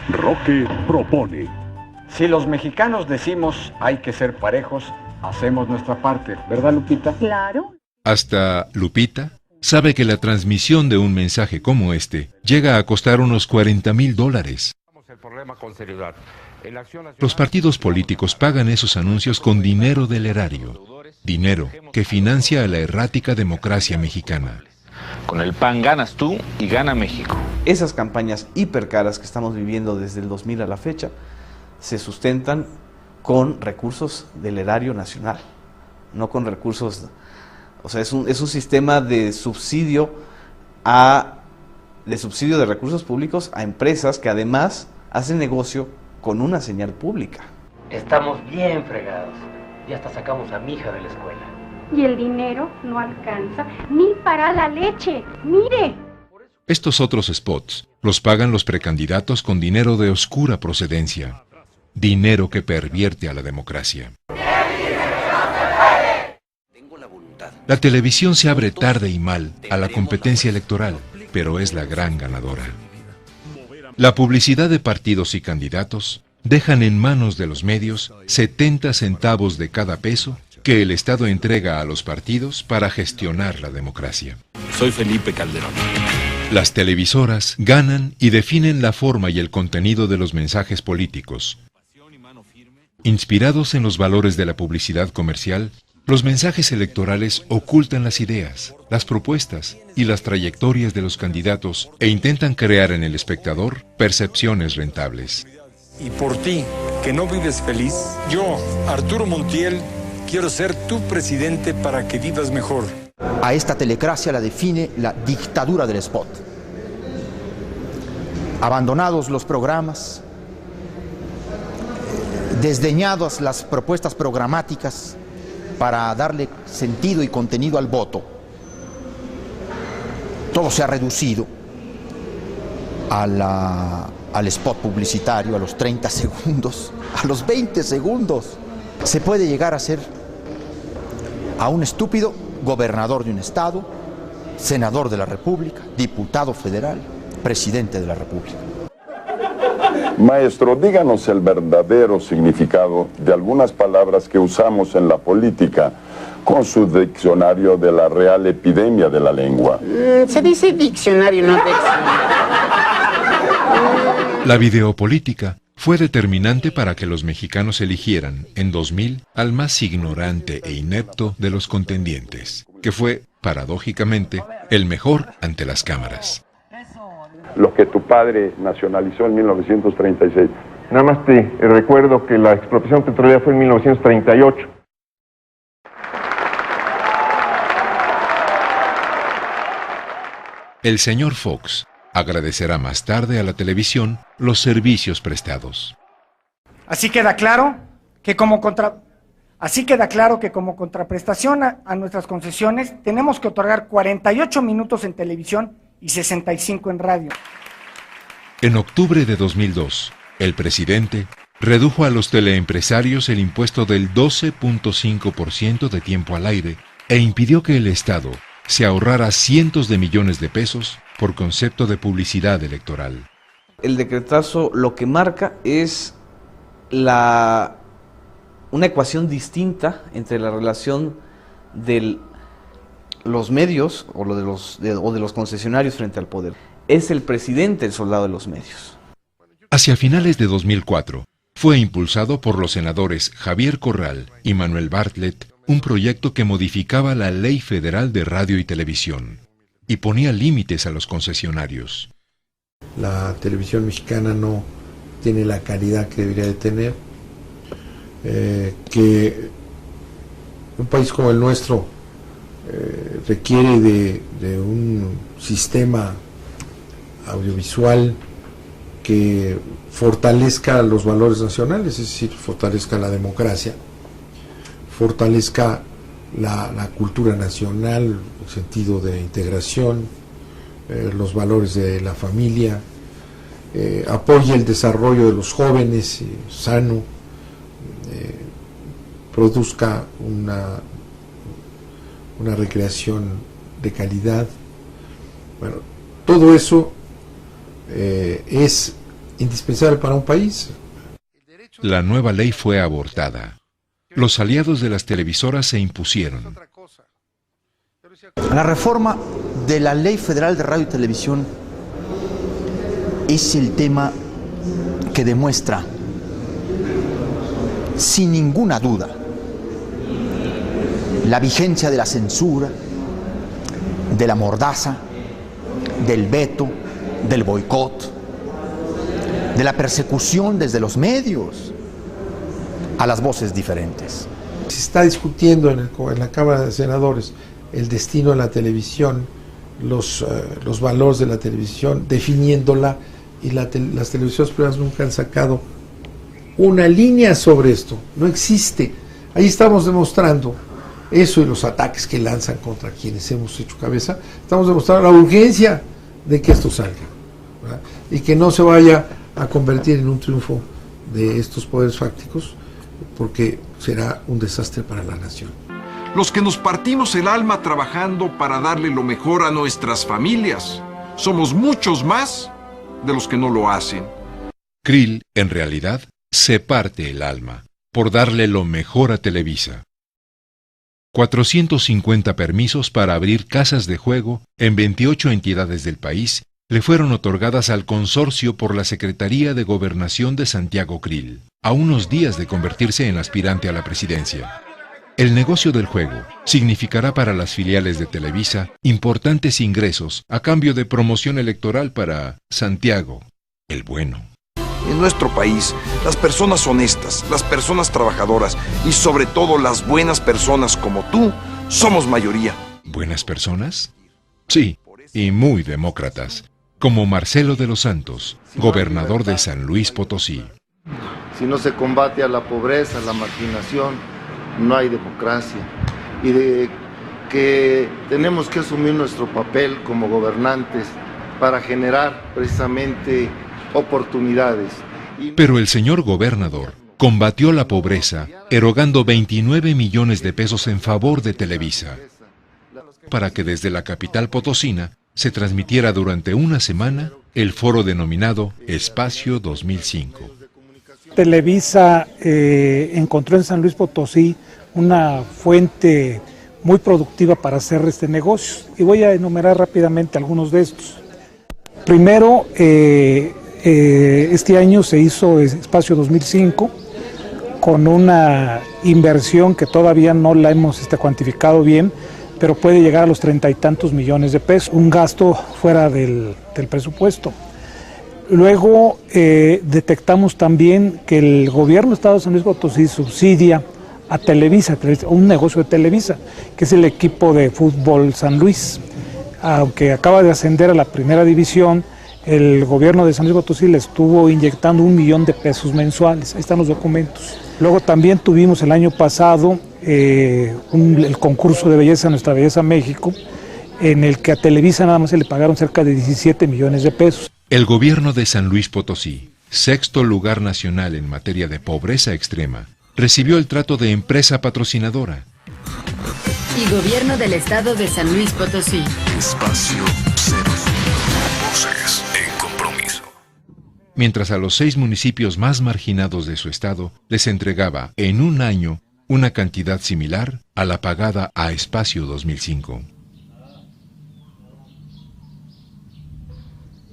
Roque propone. Si los mexicanos decimos hay que ser parejos, hacemos nuestra parte, ¿verdad, Lupita? Claro. Hasta Lupita sabe que la transmisión de un mensaje como este llega a costar unos $40,000. Los partidos políticos pagan esos anuncios con dinero del erario, dinero que financia a la errática democracia mexicana. Con el PAN ganas tú y gana México. Esas campañas hipercaras que estamos viviendo desde el 2000 a la fecha se sustentan con recursos del erario nacional, no con recursos, o sea, es un sistema de subsidio de recursos públicos a empresas que además hacen negocio con una señal pública. Estamos bien fregados, ya hasta sacamos a mi hija de la escuela. Y el dinero no alcanza ni para la leche. ¡Mire! Estos otros spots los pagan los precandidatos con dinero de oscura procedencia. Dinero que pervierte a la democracia. La televisión se abre tarde y mal a la competencia electoral, pero es la gran ganadora. La publicidad de partidos y candidatos dejan en manos de los medios 70 centavos de cada peso que el Estado entrega a los partidos para gestionar la democracia. Soy Felipe Calderón. Las televisoras ganan y definen la forma y el contenido de los mensajes políticos. Inspirados en los valores de la publicidad comercial, los mensajes electorales ocultan las ideas, las propuestas y las trayectorias de los candidatos e intentan crear en el espectador percepciones rentables. Y por ti, que no vives feliz, yo, Arturo Montiel, quiero ser tu presidente para que vivas mejor. A esta telecracia la define la dictadura del spot. Abandonados los programas, desdeñadas las propuestas programáticas para darle sentido y contenido al voto, todo se ha reducido al spot publicitario, a los 30 segundos, a los 20 segundos. Se puede llegar a ser a un estúpido gobernador de un estado, senador de la República, diputado federal, presidente de la República. Maestro, díganos el verdadero significado de algunas palabras que usamos en la política con su diccionario de la Real Epidemia de la Lengua. Se dice diccionario, no diccionario. La videopolítica fue determinante para que los mexicanos eligieran, en 2000, al más ignorante e inepto de los contendientes, que fue, paradójicamente, el mejor ante las cámaras. Lo que tu padre nacionalizó en 1936. Nada más te recuerdo que la expropiación petrolera fue en 1938. El señor Fox agradecerá más tarde a la televisión los servicios prestados. Así queda claro que como contraprestación a nuestras concesiones tenemos que otorgar 48 minutos en televisión y 65 en radio. En octubre de 2002, el presidente redujo a los teleempresarios el impuesto del 12.5% de tiempo al aire e impidió que el Estado se ahorrara cientos de millones de pesos por concepto de publicidad electoral. El decretazo lo que marca es una ecuación distinta entre la relación de los medios o de los concesionarios frente al poder. Es el presidente el soldado de los medios. Hacia finales de 2004, fue impulsado por los senadores Javier Corral y Manuel Bartlett un proyecto que modificaba la Ley Federal de Radio y Televisión y ponía límites a los concesionarios. La televisión mexicana no tiene la calidad que debería de tener, que un país como el nuestro requiere de un sistema audiovisual que fortalezca los valores nacionales, es decir, fortalezca la democracia, fortalezca la cultura nacional, el sentido de integración, los valores de la familia, apoye el desarrollo de los jóvenes sano, produzca una recreación de calidad. Bueno, todo eso es indispensable para un país. La nueva ley fue abortada. Los aliados de las televisoras se impusieron. La reforma de la Ley Federal de Radio y Televisión es el tema que demuestra, sin ninguna duda, la vigencia de la censura, de la mordaza, del veto, del boicot, de la persecución desde los medios a las voces diferentes. Se está discutiendo en la Cámara de Senadores el destino de la televisión, los valores de la televisión, definiéndola, y las televisiones privadas nunca han sacado una línea sobre esto. No existe. Ahí estamos demostrando eso, y los ataques que lanzan contra quienes hemos hecho cabeza. Estamos demostrando la urgencia de que esto salga, ¿verdad? Y que no se vaya a convertir en un triunfo de estos poderes fácticos, porque será un desastre para la nación. Los que nos partimos el alma trabajando para darle lo mejor a nuestras familias, somos muchos más de los que no lo hacen. Krill, en realidad, se parte el alma por darle lo mejor a Televisa. 450 permisos para abrir casas de juego en 28 entidades del país le fueron otorgadas al consorcio por la Secretaría de Gobernación de Santiago Krill, a unos días de convertirse en aspirante a la presidencia. El negocio del juego significará para las filiales de Televisa importantes ingresos a cambio de promoción electoral para Santiago, el bueno. En nuestro país, las personas honestas, las personas trabajadoras y sobre todo las buenas personas como tú, somos mayoría. ¿Buenas personas? Sí, y muy demócratas, como Marcelo de los Santos, gobernador de San Luis Potosí. Si no se combate a la pobreza, a la marginación, no hay democracia. Y de que tenemos que asumir nuestro papel como gobernantes para generar precisamente oportunidades. Pero el señor gobernador combatió la pobreza erogando 29 millones de pesos en favor de Televisa, para que desde la capital potosina se transmitiera durante una semana el foro denominado Espacio 2005. Televisa encontró en San Luis Potosí una fuente muy productiva para hacer este negocio, y voy a enumerar rápidamente algunos de estos. Primero, este año se hizo Espacio 2005 con una inversión que todavía no la hemos cuantificado bien, pero puede llegar a los 30 y tantos millones de pesos, un gasto fuera del presupuesto. Luego detectamos también que el gobierno del Estado de San Luis Potosí subsidia a Televisa, un negocio de Televisa, que es el equipo de fútbol San Luis. Aunque acaba de ascender a la primera división, el gobierno de San Luis Potosí le estuvo inyectando 1 millón de pesos mensuales. Ahí están los documentos. Luego también tuvimos el año pasado el concurso de belleza Nuestra Belleza México, en el que a Televisa nada más se le pagaron cerca de 17 millones de pesos. El gobierno de San Luis Potosí, sexto lugar nacional en materia de pobreza extrema, recibió el trato de empresa patrocinadora. Y gobierno del estado de San Luis Potosí. Espacio 0. Voces en compromiso. mientras a los 6 municipios más marginados de su estado les entregaba en un año una cantidad similar a la pagada a Espacio 2005.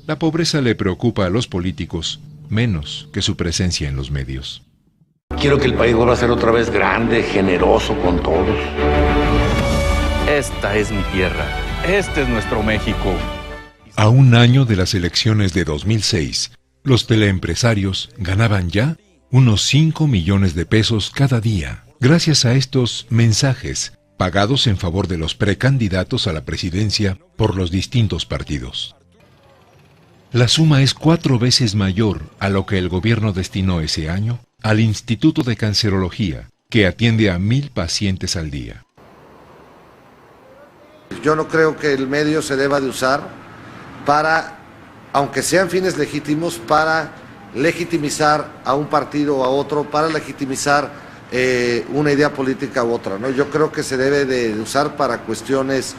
La pobreza le preocupa a los políticos menos que su presencia en los medios. Quiero que el país vuelva a ser otra vez grande, generoso con todos. Esta es mi tierra, este es nuestro México. A un año de las elecciones de 2006, los teleempresarios ganaban ya unos 5 millones de pesos cada día, gracias a estos mensajes pagados en favor de los precandidatos a la presidencia por los distintos partidos. La suma es 4 veces mayor a lo que el gobierno destinó ese año al Instituto de Cancerología, que atiende a 1,000 pacientes al día. Yo no creo que el medio se deba de usar para, aunque sean fines legítimos, para legitimizar a un partido o a otro, para legitimizar una idea política u otra, ¿no? Yo creo que se debe de usar para cuestiones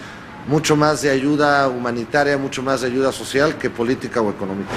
mucho más de ayuda humanitaria, mucho más de ayuda social que política o económica.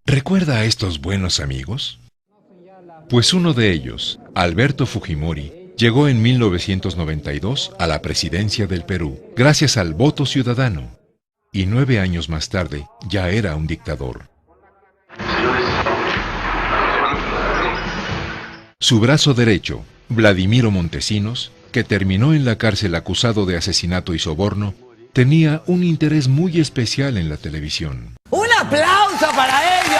¿Recuerda a estos buenos amigos? Pues uno de ellos, Alberto Fujimori, llegó en 1992 a la presidencia del Perú, gracias al voto ciudadano, y 9 años más tarde ya era un dictador. Su brazo derecho, Vladimiro Montesinos, que terminó en la cárcel acusado de asesinato y soborno, tenía un interés muy especial en la televisión. ¡Un aplauso para ellos!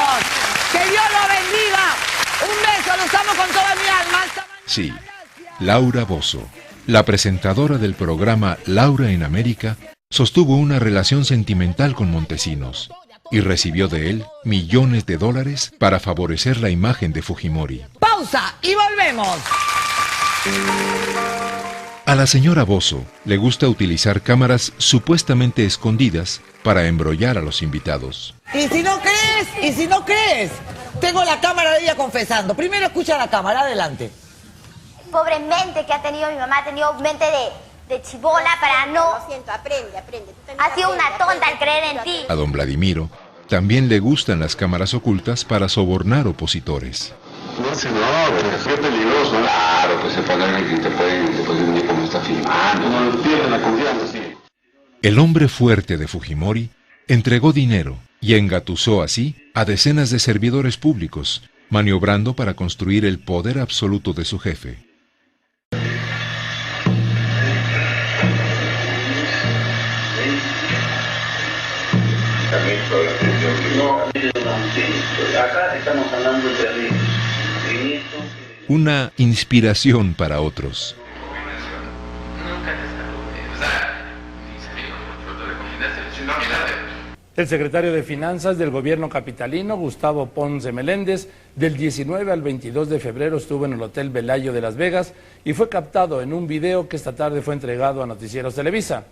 ¡Que Dios los bendiga! ¡Un beso! ¡Los amo con toda mi alma! Sí, Laura Bozzo, la presentadora del programa Laura en América, sostuvo una relación sentimental con Montesinos y recibió de él millones de dólares para favorecer la imagen de Fujimori. ¡Pausa! ¡Y volvemos! A la señora Bozzo le gusta utilizar cámaras supuestamente escondidas para embrollar a los invitados. ¿Y si no crees? ¿Y si no crees? Tengo la cámara de ella confesando. Primero escucha la cámara, adelante. Pobre mente que ha tenido mi mamá, ha tenido mente de chibola para no... Lo siento, aprende. Ha sido una tonta al creer en ti. A don Vladimiro también le gustan las cámaras ocultas para sobornar opositores. No, pues es peligroso. Claro, pues se pagan y te pueden venir como está filmando. No pierden la confianza, sí. El hombre fuerte de Fujimori entregó dinero y engatusó así a decenas de servidores públicos, maniobrando para construir el poder absoluto de su jefe. Acá estamos hablando de Una inspiración para otros. El secretario de Finanzas del gobierno capitalino, Gustavo Ponce Meléndez, del 19 al 22 de febrero estuvo en el Hotel Velayo de Las Vegas y fue captado en un video que esta tarde fue entregado a Noticieros Televisa.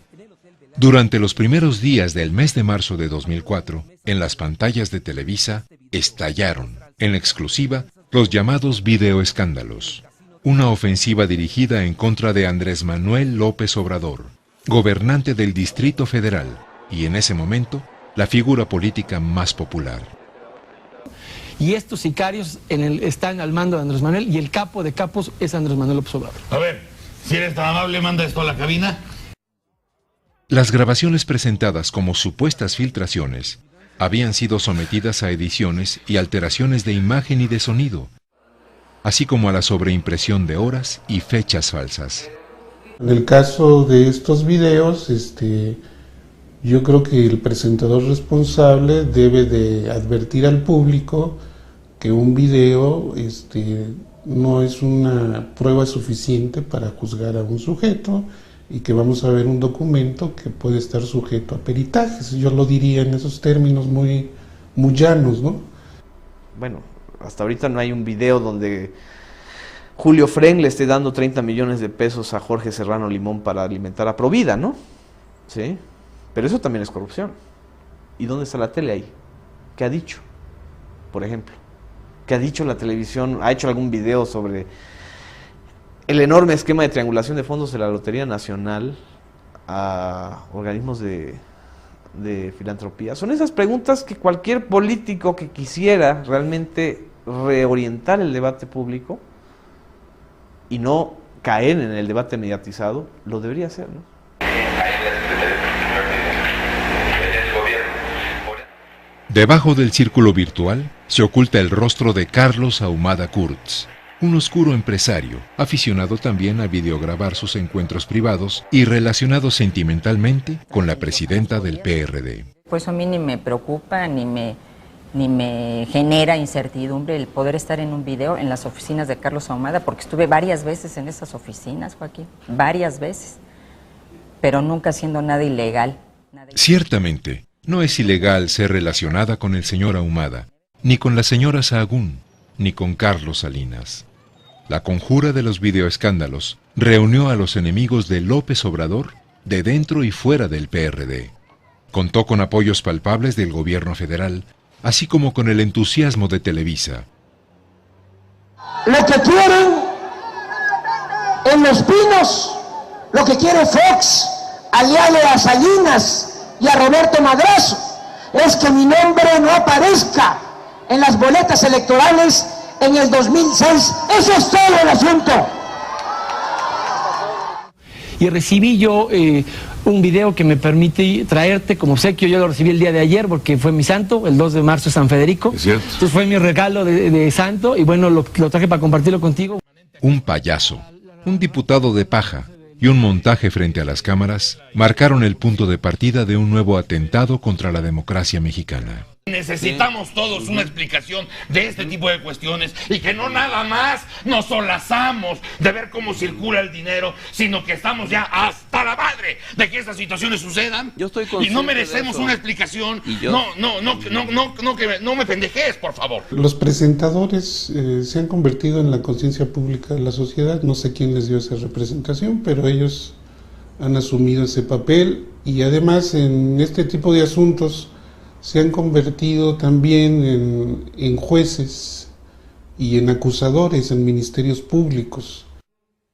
Durante los primeros días del mes de marzo de 2004, en las pantallas de Televisa, estallaron, en exclusiva, los llamados videoescándalos. Una ofensiva dirigida en contra de Andrés Manuel López Obrador, gobernante del Distrito Federal, y en ese momento, la figura política más popular. Y estos sicarios están al mando de Andrés Manuel y el capo de capos es Andrés Manuel López Obrador. A ver, si eres tan amable, manda esto a la cabina. Las grabaciones presentadas como supuestas filtraciones habían sido sometidas a ediciones y alteraciones de imagen y de sonido, así como a la sobreimpresión de horas y fechas falsas. En el caso de estos videos, yo creo que el presentador responsable debe de advertir al público que un video no es una prueba suficiente para juzgar a un sujeto y que vamos a ver un documento que puede estar sujeto a peritajes. Yo lo diría en esos términos muy llanos, ¿no? Bueno, hasta ahorita no hay un video donde Julio Fren le esté dando 30 millones de pesos a Jorge Serrano Limón para alimentar a Provida, ¿no? ¿Sí? Pero eso también es corrupción. ¿Y dónde está la tele ahí? ¿Qué ha dicho? Por ejemplo, ¿qué ha dicho la televisión? ¿Ha hecho algún video sobre el enorme esquema de triangulación de fondos de la Lotería Nacional a organismos de filantropía? Son esas preguntas que cualquier político que quisiera realmente reorientar el debate público y no caer en el debate mediatizado, lo debería hacer, ¿no? Debajo del círculo virtual se oculta el rostro de Carlos Ahumada Kurtz, un oscuro empresario, aficionado también a videograbar sus encuentros privados y relacionado sentimentalmente con la presidenta del PRD. Pues a mí ni me preocupa, ni me genera incertidumbre el poder estar en un video en las oficinas de Carlos Ahumada, porque estuve varias veces en esas oficinas, Joaquín, varias veces, pero nunca haciendo nada ilegal. Ciertamente, no es ilegal ser relacionada con el señor Ahumada, ni con la señora Sahagún, ni con Carlos Salinas. La conjura de los videoescándalos reunió a los enemigos de López Obrador de dentro y fuera del PRD. Contó con apoyos palpables del gobierno federal, así como con el entusiasmo de Televisa. Lo que quieren en Los Pinos, lo que quiere Fox, aliado a Salinas y a Roberto Madrazo, es que mi nombre no aparezca en las boletas electorales en el 2006. Eso es todo el asunto. Y recibí yo un video que me permite traerte como obsequio. Yo lo recibí el día de ayer porque fue mi santo, el 2 de marzo es San Federico. Es cierto. Entonces fue mi regalo de santo y bueno, lo traje para compartirlo contigo. Un payaso, un diputado de paja y un montaje frente a las cámaras marcaron el punto de partida de un nuevo atentado contra la democracia mexicana. Necesitamos todos una explicación de este tipo de cuestiones y que no nada más nos solazamos de ver cómo circula el dinero, sino que estamos ya hasta la madre de que estas situaciones sucedan. Yo estoy y no merecemos una explicación. No me pendejes, por favor. Los presentadores se han convertido en la conciencia pública de la sociedad. No sé quién les dio esa representación, pero ellos han asumido ese papel y además en este tipo de asuntos se han convertido también en jueces y en acusadores en ministerios públicos.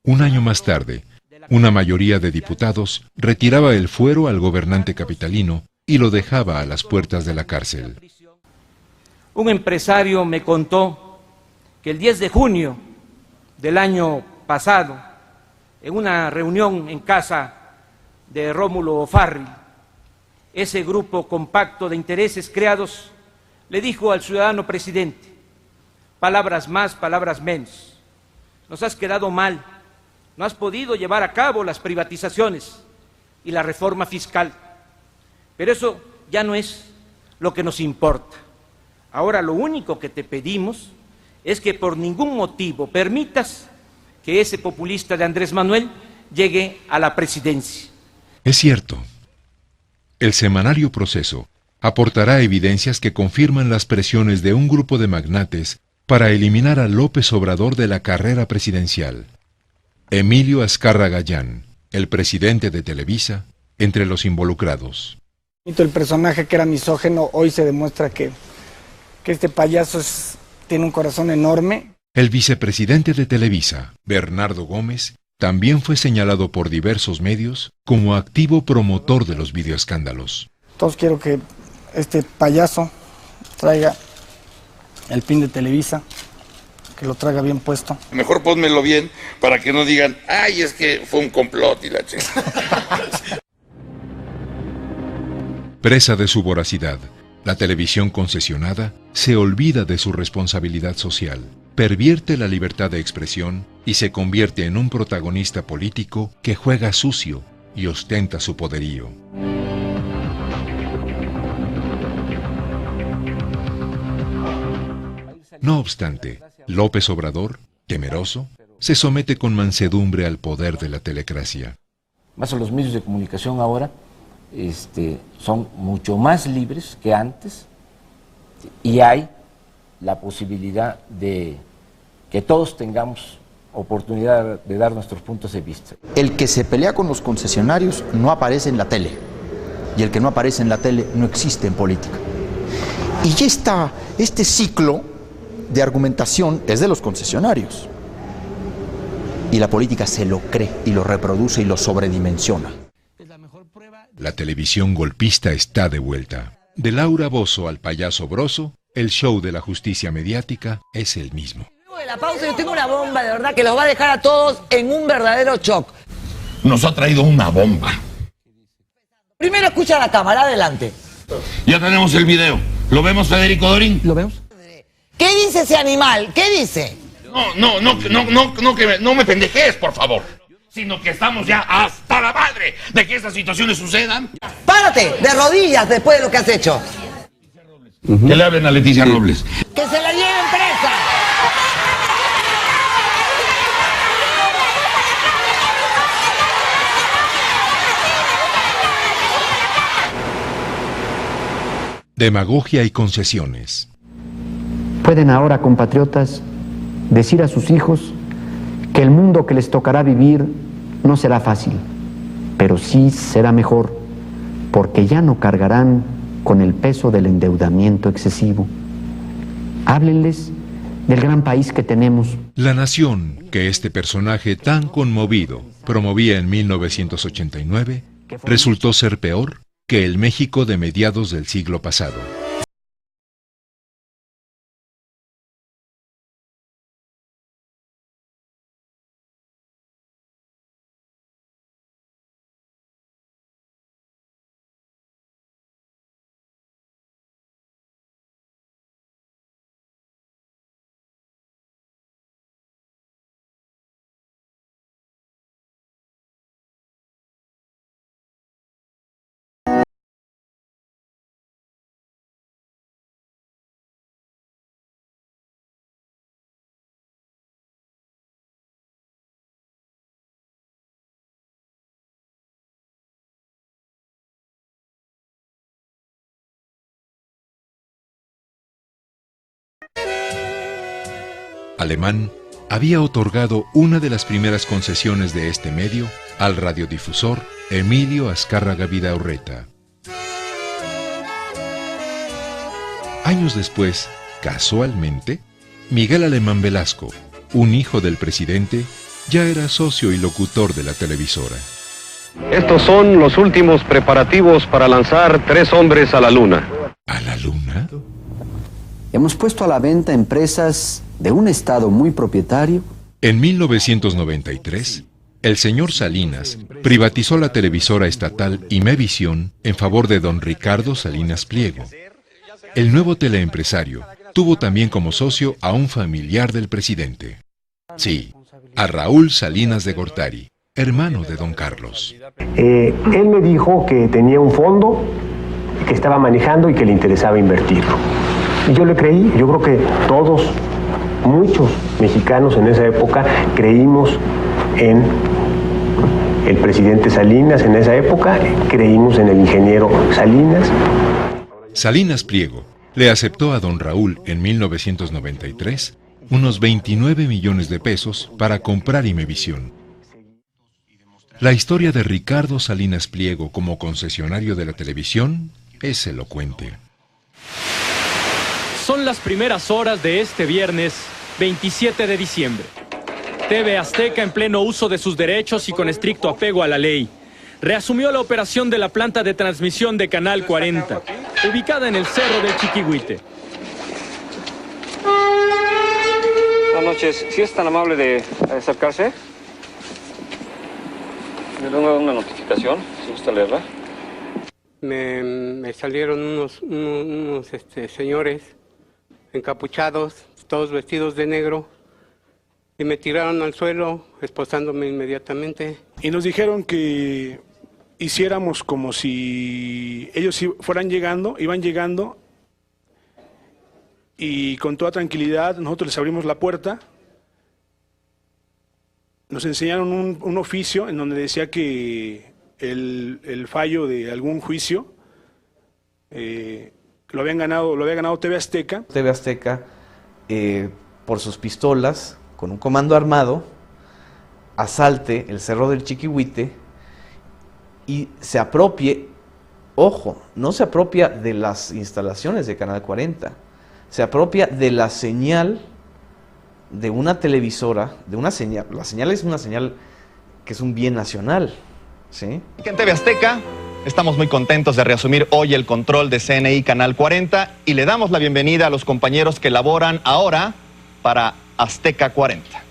Un año más tarde, una mayoría de diputados retiraba el fuero al gobernante capitalino y lo dejaba a las puertas de la cárcel. Un empresario me contó que el 10 de junio del año pasado, en una reunión en casa de Rómulo Farri, ese grupo compacto de intereses creados le dijo al ciudadano presidente: palabras más, palabras menos. Nos has quedado mal, no has podido llevar a cabo las privatizaciones y la reforma fiscal. Pero eso ya no es lo que nos importa. Ahora lo único que te pedimos es que por ningún motivo permitas que ese populista de Andrés Manuel llegue a la presidencia. Es cierto. El semanario Proceso aportará evidencias que confirman las presiones de un grupo de magnates para eliminar a López Obrador de la carrera presidencial. Emilio Azcárraga Gallán, el presidente de Televisa, entre los involucrados. El personaje que era misógino, hoy se demuestra que este payaso tiene un corazón enorme. El vicepresidente de Televisa, Bernardo Gómez, también fue señalado por diversos medios como activo promotor de los videoescándalos. Entonces quiero que este payaso traiga el pin de Televisa, que lo traiga bien puesto. Mejor pónmelo bien para que no digan, ay, es que fue un complot y la chica. Presa de su voracidad, la televisión concesionada se olvida de su responsabilidad social pervierte la libertad de expresión y se convierte en un protagonista político que juega sucio y ostenta su poderío. No obstante, López Obrador, temeroso, se somete con mansedumbre al poder de la telecracia. Más los medios de comunicación ahora son mucho más libres que antes y hay la posibilidad de que todos tengamos oportunidad de dar nuestros puntos de vista. El que se pelea con los concesionarios no aparece en la tele y el que no aparece en la tele no existe en política. Y este ciclo de argumentación es de los concesionarios y la política se lo cree y lo reproduce y lo sobredimensiona. La televisión golpista está de vuelta. De Laura Bozzo al payaso Broso, el show de la justicia mediática es el mismo. Luego de la pausa yo tengo una bomba de verdad que los va a dejar a todos en un verdadero shock. Nos ha traído una bomba. Primero escucha a la cámara, adelante. Ya tenemos el video. ¿Lo vemos, Federico Dorín? ¿Lo vemos? ¿Qué dice ese animal? ¿Qué dice? No me pendejes, por favor. Sino que estamos ya hasta la madre de que estas situaciones sucedan. ¡Párate! De rodillas después de lo que has hecho. Que le hablen a Leticia Robles. ¡Que se la lleven presa! Demagogia y concesiones. Pueden ahora, compatriotas, decir a sus hijos que el mundo que les tocará vivir no será fácil, pero sí será mejor, porque ya no cargarán con el peso del endeudamiento excesivo. Háblenles del gran país que tenemos. La nación que este personaje tan conmovido promovía en 1989 resultó ser peor que el México de mediados del siglo pasado. Alemán había otorgado una de las primeras concesiones de este medio al radiodifusor Emilio Azcárraga Vidaurreta. Años después, casualmente, Miguel Alemán Velasco, un hijo del presidente, ya era socio y locutor de la televisora. Estos son los últimos preparativos para lanzar 3 hombres a la Luna. ¿A la Luna? Hemos puesto a la venta empresas de un estado muy propietario. En 1993, el señor Salinas privatizó la televisora estatal Imevisión en favor de don Ricardo Salinas Pliego. El nuevo teleempresario tuvo también como socio a un familiar del presidente. Sí, a Raúl Salinas de Gortari, hermano de don Carlos. Él me dijo que tenía un fondo que estaba manejando y que le interesaba invertirlo. Y yo le creí. Yo creo que todos, muchos mexicanos en esa época creímos en el presidente Salinas en esa época, creímos en el ingeniero Salinas. Salinas Pliego le aceptó a don Raúl en 1993 unos 29 millones de pesos para comprar Imevisión. La historia de Ricardo Salinas Pliego como concesionario de la televisión es elocuente. Son las primeras horas de este viernes 27 de diciembre. TV Azteca, en pleno uso de sus derechos y con estricto apego a la ley, reasumió la operación de la planta de transmisión de Canal 40, ubicada en el Cerro del Chiquihuite. Buenas noches. ¿Sí es tan amable de acercarse? Me da una notificación, si gusta leerla. Me salieron unos señores encapuchados, todos vestidos de negro, y me tiraron al suelo, esposándome inmediatamente. Y nos dijeron que hiciéramos como si ellos iban llegando, y con toda tranquilidad nosotros les abrimos la puerta. Nos enseñaron un oficio en donde decía que el fallo de algún juicio lo había ganado TV Azteca. TV Azteca, por sus pistolas, con un comando armado, asalte el Cerro del Chiquihuite y se apropie, ojo, no se apropia de las instalaciones de Canal 40, se apropia de la señal de una televisora, de una señal. La señal es una señal que es un bien nacional, ¿sí? En TV Azteca estamos muy contentos de reasumir hoy el control de CNI Canal 40 y le damos la bienvenida a los compañeros que laboran ahora para Azteca 40.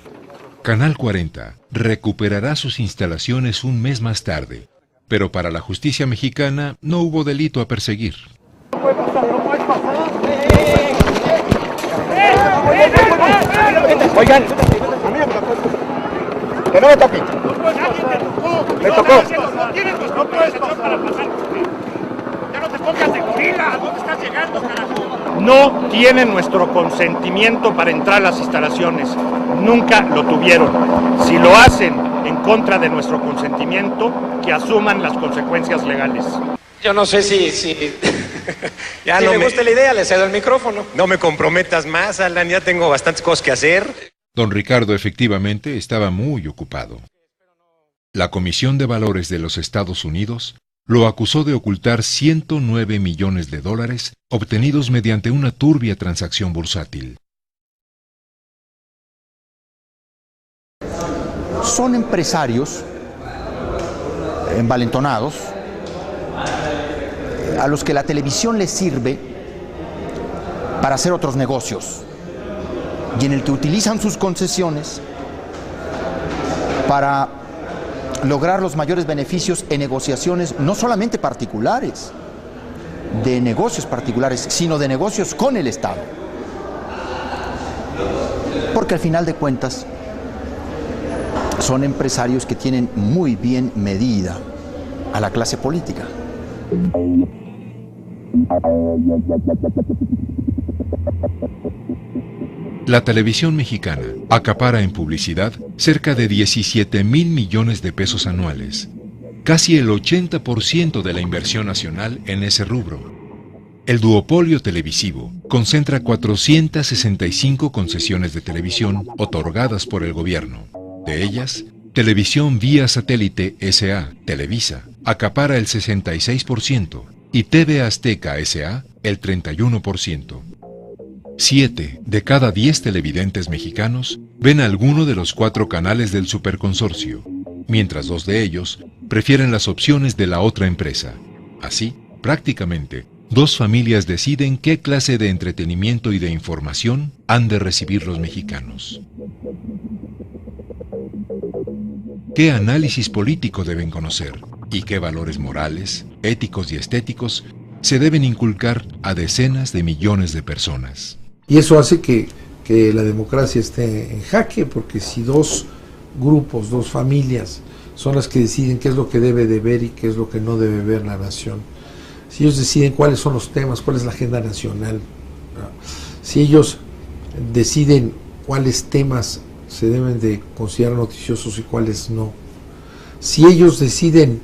Canal 40 recuperará sus instalaciones un mes más tarde, pero para la justicia mexicana no hubo delito a perseguir. Oigan, que no me toque. Me tocó. No puedes pasar para pasar. Ya no te pongas de gorila. ¿Dónde estás llegando, carajo? No tienen nuestro consentimiento para entrar a las instalaciones. Nunca lo tuvieron. Si lo hacen en contra de nuestro consentimiento, que asuman las consecuencias legales. Yo no sé si Ya si no le me- gusta la idea, le cedo el micrófono. No me comprometas más, Alan, ya tengo bastantes cosas que hacer. Don Ricardo efectivamente estaba muy ocupado. La Comisión de Valores de los Estados Unidos lo acusó de ocultar $109 millones obtenidos mediante una turbia transacción bursátil. Son empresarios envalentonados a los que la televisión les sirve para hacer otros negocios y en el que utilizan sus concesiones para lograr los mayores beneficios en negociaciones no solamente particulares, de negocios particulares, sino de negocios con el Estado. Porque al final de cuentas son empresarios que tienen muy bien medida a la clase política. La televisión mexicana acapara en publicidad cerca de $17,000 millones anuales, casi el 80% de la inversión nacional en ese rubro. El duopolio televisivo concentra 465 concesiones de televisión otorgadas por el gobierno. De ellas, Televisión Vía Satélite S.A., Televisa, acapara el 66% y TV Azteca S.A. el 31%. 7 de cada 10 televidentes mexicanos ven alguno de los 4 canales del superconsorcio, mientras 2 de ellos prefieren las opciones de la otra empresa. Así, prácticamente, 2 familias deciden qué clase de entretenimiento y de información han de recibir los mexicanos. ¿Qué análisis político deben conocer y qué valores morales, éticos y estéticos se deben inculcar a decenas de millones de personas? Y eso hace que la democracia esté en jaque, porque si 2 grupos, 2 familias son las que deciden qué es lo que debe de ver y qué es lo que no debe ver la nación, si ellos deciden cuáles son los temas, cuál es la agenda nacional, ¿no? Si ellos deciden cuáles temas se deben de considerar noticiosos y cuáles no, si ellos deciden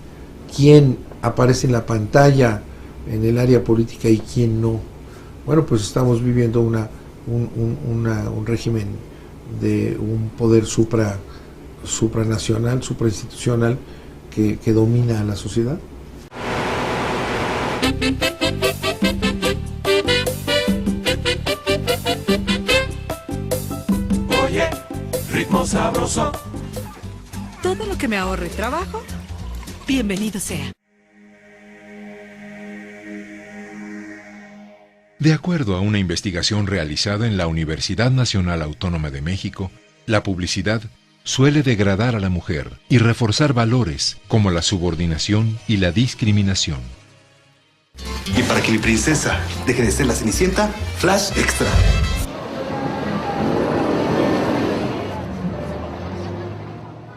quién aparece en la pantalla en el área política y quién no, bueno, pues estamos viviendo un régimen de un poder supranacional, suprainstitucional que domina a la sociedad. Oye, ritmo sabroso. Todo lo que me ahorre trabajo, bienvenido sea. De acuerdo a una investigación realizada en la Universidad Nacional Autónoma de México, la publicidad suele degradar a la mujer y reforzar valores como la subordinación y la discriminación. Y para que mi princesa deje de ser la Cenicienta, Flash Extra.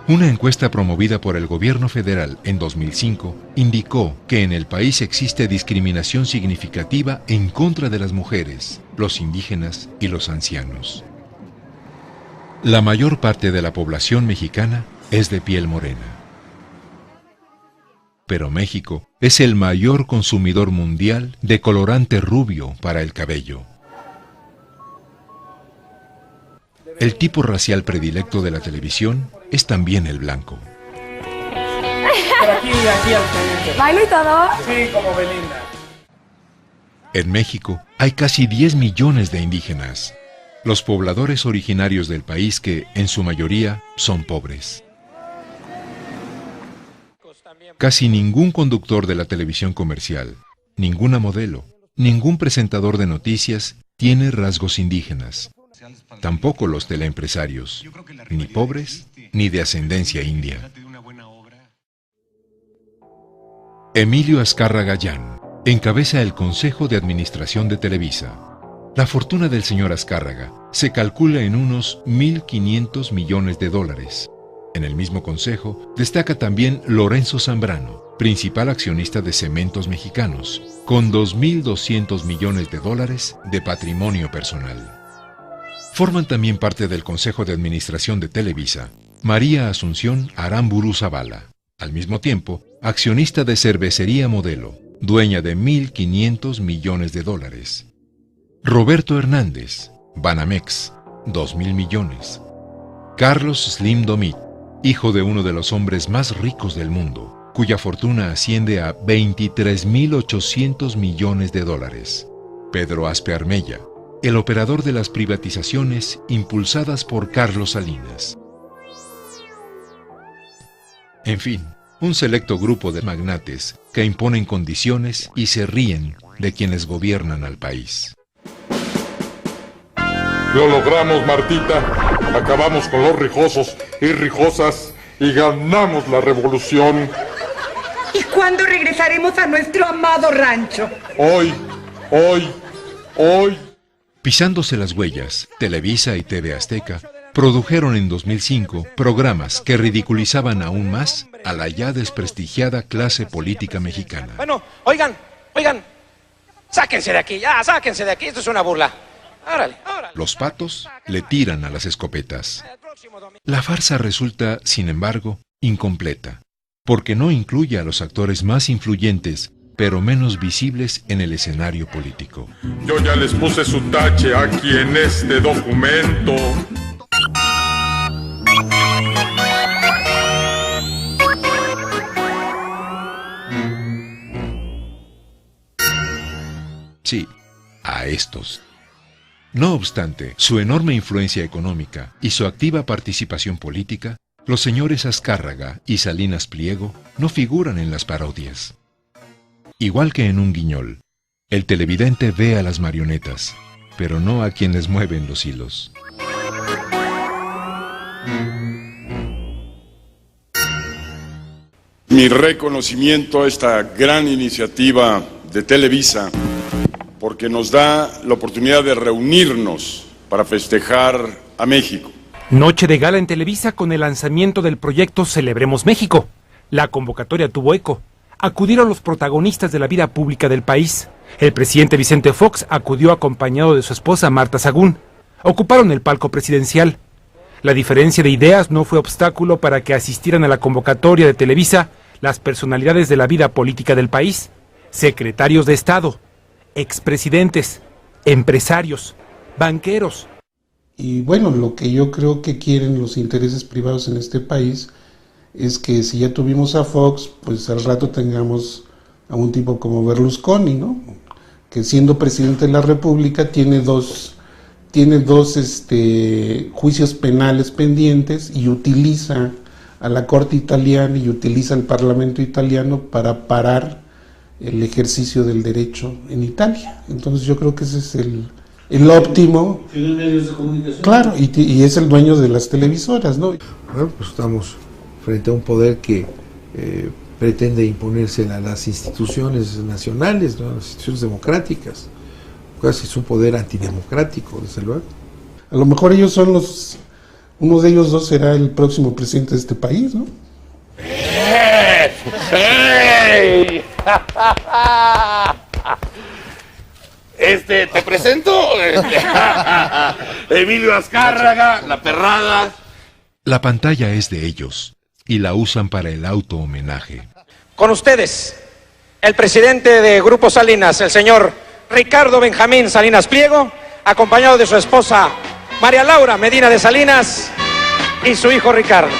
Una encuesta promovida por el gobierno federal en 2005 indicó que en el país existe discriminación significativa en contra de las mujeres, los indígenas y los ancianos. La mayor parte de la población mexicana es de piel morena. Pero México es el mayor consumidor mundial de colorante rubio para el cabello. El tipo racial predilecto de la televisión es también el blanco. Pero aquí al frente. ¿Bailo y todo? Sí, como Belinda. En México hay casi 10 millones de indígenas, los pobladores originarios del país que, en su mayoría, son pobres. Casi ningún conductor de la televisión comercial, ninguna modelo, ningún presentador de noticias tiene rasgos indígenas. Tampoco los teleempresarios, ni pobres ni de ascendencia india. Emilio Azcárraga Llán encabeza el Consejo de Administración de Televisa. La fortuna del señor Azcárraga se calcula en unos 1.500 millones de dólares. En el mismo consejo destaca también Lorenzo Zambrano, principal accionista de Cementos Mexicanos, con 2.200 millones de dólares de patrimonio personal. Forman también parte del Consejo de Administración de Televisa María Asunción Aramburu Zavala, al mismo tiempo accionista de Cervecería Modelo, dueña de 1.500 millones de dólares. Roberto Hernández, Banamex, 2.000 millones. Carlos Slim Domit, hijo de uno de los hombres más ricos del mundo, cuya fortuna asciende a 23.800 millones de dólares. Pedro Aspe Armella, el operador de las privatizaciones impulsadas por Carlos Salinas. En fin, un selecto grupo de magnates que imponen condiciones y se ríen de quienes gobiernan al país. Lo logramos, Martita. Acabamos con los rijosos y rijosas y ganamos la revolución. ¿Y cuándo regresaremos a nuestro amado rancho? Hoy. Pisándose las huellas, Televisa y TV Azteca produjeron en 2005 programas que ridiculizaban aún más a la ya desprestigiada clase política mexicana. Bueno, oigan. Sáquense de aquí, esto es una burla. Órale. Los patos le tiran a las escopetas. La farsa resulta, sin embargo, incompleta, porque no incluye a los actores más influyentes, pero menos visibles en el escenario político. Yo ya les puse su tache aquí en este documento. Sí, a estos. No obstante, su enorme influencia económica y su activa participación política, los señores Azcárraga y Salinas Pliego no figuran en las parodias. Igual que en Un Guiñol, el televidente ve a las marionetas, pero no a quienes mueven los hilos. Mi reconocimiento a esta gran iniciativa de Televisa, porque nos da la oportunidad de reunirnos para festejar a México. Noche de gala en Televisa con el lanzamiento del proyecto Celebremos México. La convocatoria tuvo eco. Acudieron los protagonistas de la vida pública del país. El presidente Vicente Fox acudió acompañado de su esposa Marta Sagún. Ocuparon el palco presidencial. La diferencia de ideas no fue obstáculo para que asistieran a la convocatoria de Televisa las personalidades de la vida política del país, secretarios de Estado, expresidentes, empresarios, banqueros. Y bueno, lo que yo creo que quieren los intereses privados en este país es que si ya tuvimos a Fox, pues al rato tengamos a un tipo como Berlusconi, ¿no? Que siendo presidente de la República tiene dos juicios penales pendientes y utiliza a la Corte italiana y utiliza al Parlamento italiano para parar el ejercicio del derecho en Italia. Entonces yo creo que ese es el óptimo. ¿Tiene medios de comunicación? Claro, y es el dueño de las televisoras, ¿no? Bueno, pues estamos frente a un poder que pretende imponerse a las instituciones nacionales, ¿no? A las instituciones democráticas. Casi es un poder antidemocrático, desde luego. A lo mejor ellos son Uno de ellos dos será el próximo presidente de este país, ¿no? ¡Ey! Te presento Emilio Azcárraga, La Perrada. La pantalla es de ellos y la usan para el auto-homenaje. Con ustedes, el presidente de Grupo Salinas, el señor Ricardo Benjamín Salinas Pliego, acompañado de su esposa María Laura Medina de Salinas y su hijo Ricardo.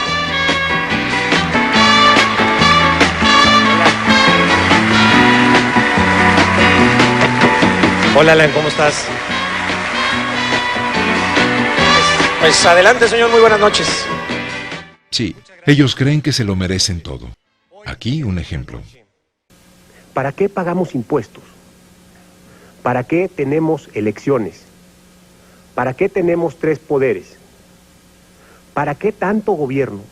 Hola, Alan, ¿cómo estás? Pues adelante, señor, muy buenas noches. Sí, ellos creen que se lo merecen todo. Aquí un ejemplo. ¿Para qué pagamos impuestos? ¿Para qué tenemos elecciones? ¿Para qué tenemos 3 poderes? ¿Para qué tanto gobierno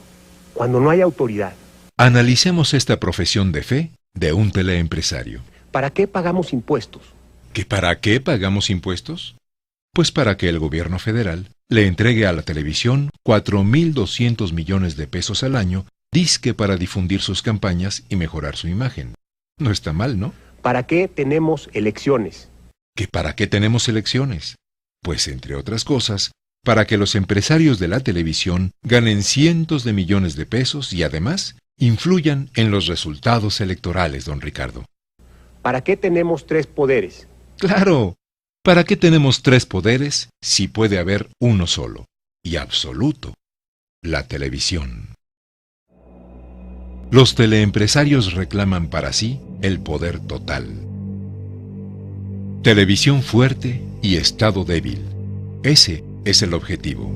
cuando no hay autoridad? Analicemos esta profesión de fe de un teleempresario. ¿Para qué pagamos impuestos? ¿Que para qué pagamos impuestos? Pues para que el gobierno federal le entregue a la televisión 4.200 millones de pesos al año, dizque para difundir sus campañas y mejorar su imagen. No está mal, ¿no? ¿Para qué tenemos elecciones? ¿Que para qué tenemos elecciones? Pues, entre otras cosas, para que los empresarios de la televisión ganen cientos de millones de pesos y además influyan en los resultados electorales, don Ricardo. ¿Para qué tenemos 3 poderes? ¡Claro! ¿Para qué tenemos 3 poderes si puede haber uno solo y absoluto? La televisión. Los teleempresarios reclaman para sí el poder total. Televisión fuerte y Estado débil. Ese es el objetivo.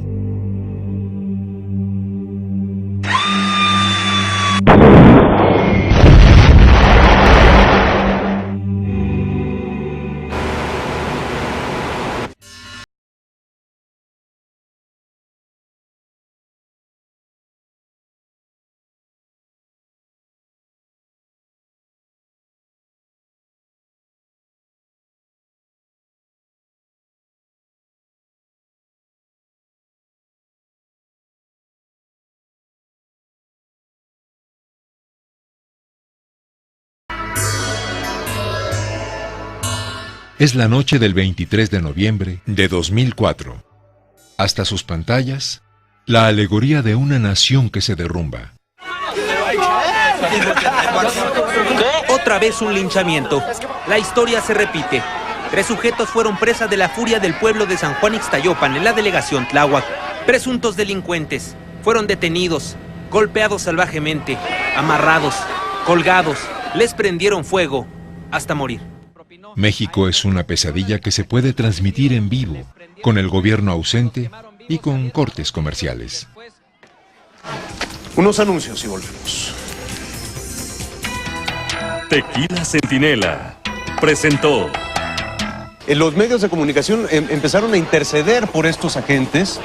Es la noche del 23 de noviembre de 2004. Hasta sus pantallas, la alegoría de una nación que se derrumba. Otra vez un linchamiento. La historia se repite. 3 sujetos fueron presa de la furia del pueblo de San Juan Ixtayopan en la delegación Tláhuac. Presuntos delincuentes. Fueron detenidos, golpeados salvajemente, amarrados, colgados. Les prendieron fuego hasta morir. México es una pesadilla que se puede transmitir en vivo, con el gobierno ausente y con cortes comerciales. Unos anuncios y volvemos. Tequila Centinela presentó. Los medios de comunicación empezaron a interceder por estos agentes.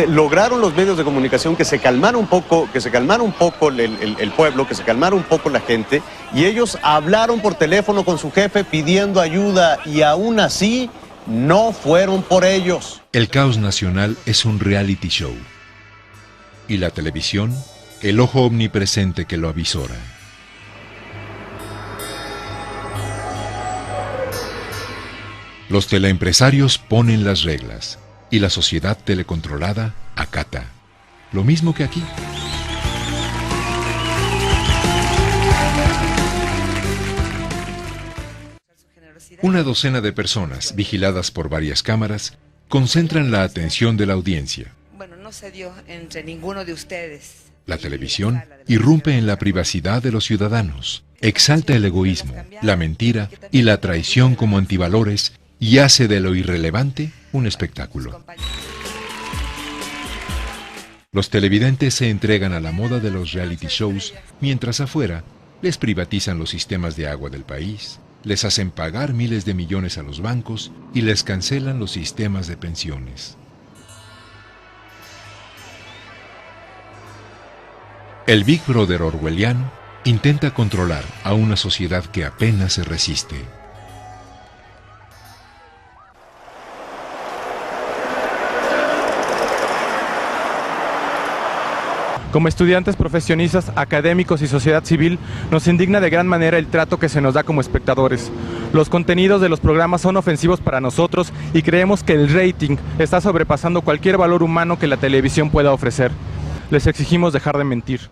Lograron los medios de comunicación que se calmara un poco, el pueblo, que se calmara un poco la gente, y ellos hablaron por teléfono con su jefe pidiendo ayuda, y aún así no fueron por ellos. El caos nacional es un reality show, y la televisión, el ojo omnipresente que lo avisora. Los teleempresarios ponen las reglas y la sociedad telecontrolada acata. Lo mismo que aquí. Una docena de personas, vigiladas por varias cámaras, concentran la atención de la audiencia. Bueno, no se dio entre ninguno de ustedes. La televisión irrumpe en la privacidad de los ciudadanos, exalta el egoísmo, la mentira y la traición como antivalores y hace de lo irrelevante un espectáculo. Los televidentes se entregan a la moda de los reality shows, mientras afuera les privatizan los sistemas de agua del país, les hacen pagar miles de millones a los bancos y les cancelan los sistemas de pensiones. El Big Brother orwelliano intenta controlar a una sociedad que apenas se resiste. Como estudiantes, profesionistas, académicos y sociedad civil, nos indigna de gran manera el trato que se nos da como espectadores. Los contenidos de los programas son ofensivos para nosotros y creemos que el rating está sobrepasando cualquier valor humano que la televisión pueda ofrecer. Les exigimos dejar de mentir.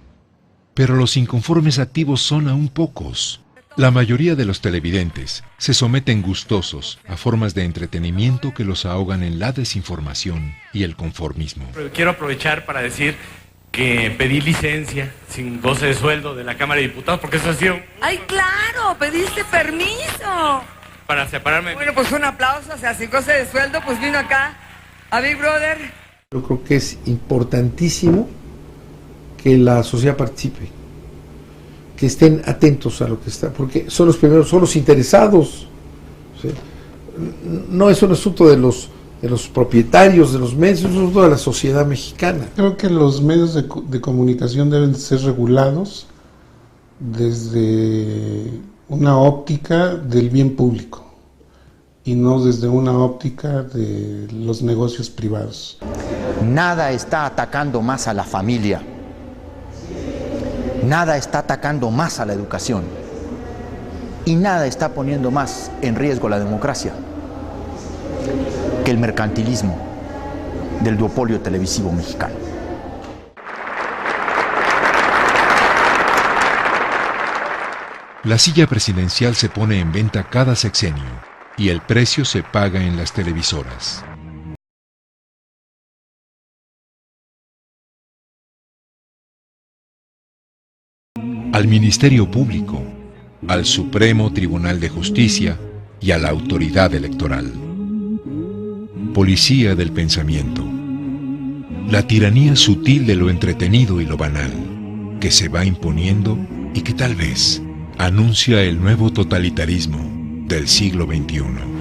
Pero los inconformes activos son aún pocos. La mayoría de los televidentes se someten gustosos a formas de entretenimiento que los ahogan en la desinformación y el conformismo. Quiero aprovechar para decir que pedí licencia sin goce de sueldo de la Cámara de Diputados porque eso ha sido... ¡Ay, claro! ¡Pediste permiso! Para separarme... Bueno, pues un aplauso, o sea, sin goce de sueldo, pues vino acá a Big Brother. Yo creo que es importantísimo que la sociedad participe, que estén atentos a lo que está, porque son los primeros, son los interesados. ¿Sí? No es un asunto de los propietarios de los medios, es un asunto de la sociedad mexicana. Creo que los medios de comunicación deben ser regulados desde una óptica del bien público y no desde una óptica de los negocios privados. Nada está atacando más a la familia. Nada está atacando más a la educación y nada está poniendo más en riesgo la democracia que el mercantilismo del duopolio televisivo mexicano. La silla presidencial se pone en venta cada sexenio y el precio se paga en las televisoras. Al Ministerio Público, al Supremo Tribunal de Justicia y a la autoridad electoral. Policía del pensamiento. La tiranía sutil de lo entretenido y lo banal, que se va imponiendo y que tal vez anuncia el nuevo totalitarismo del siglo XXI.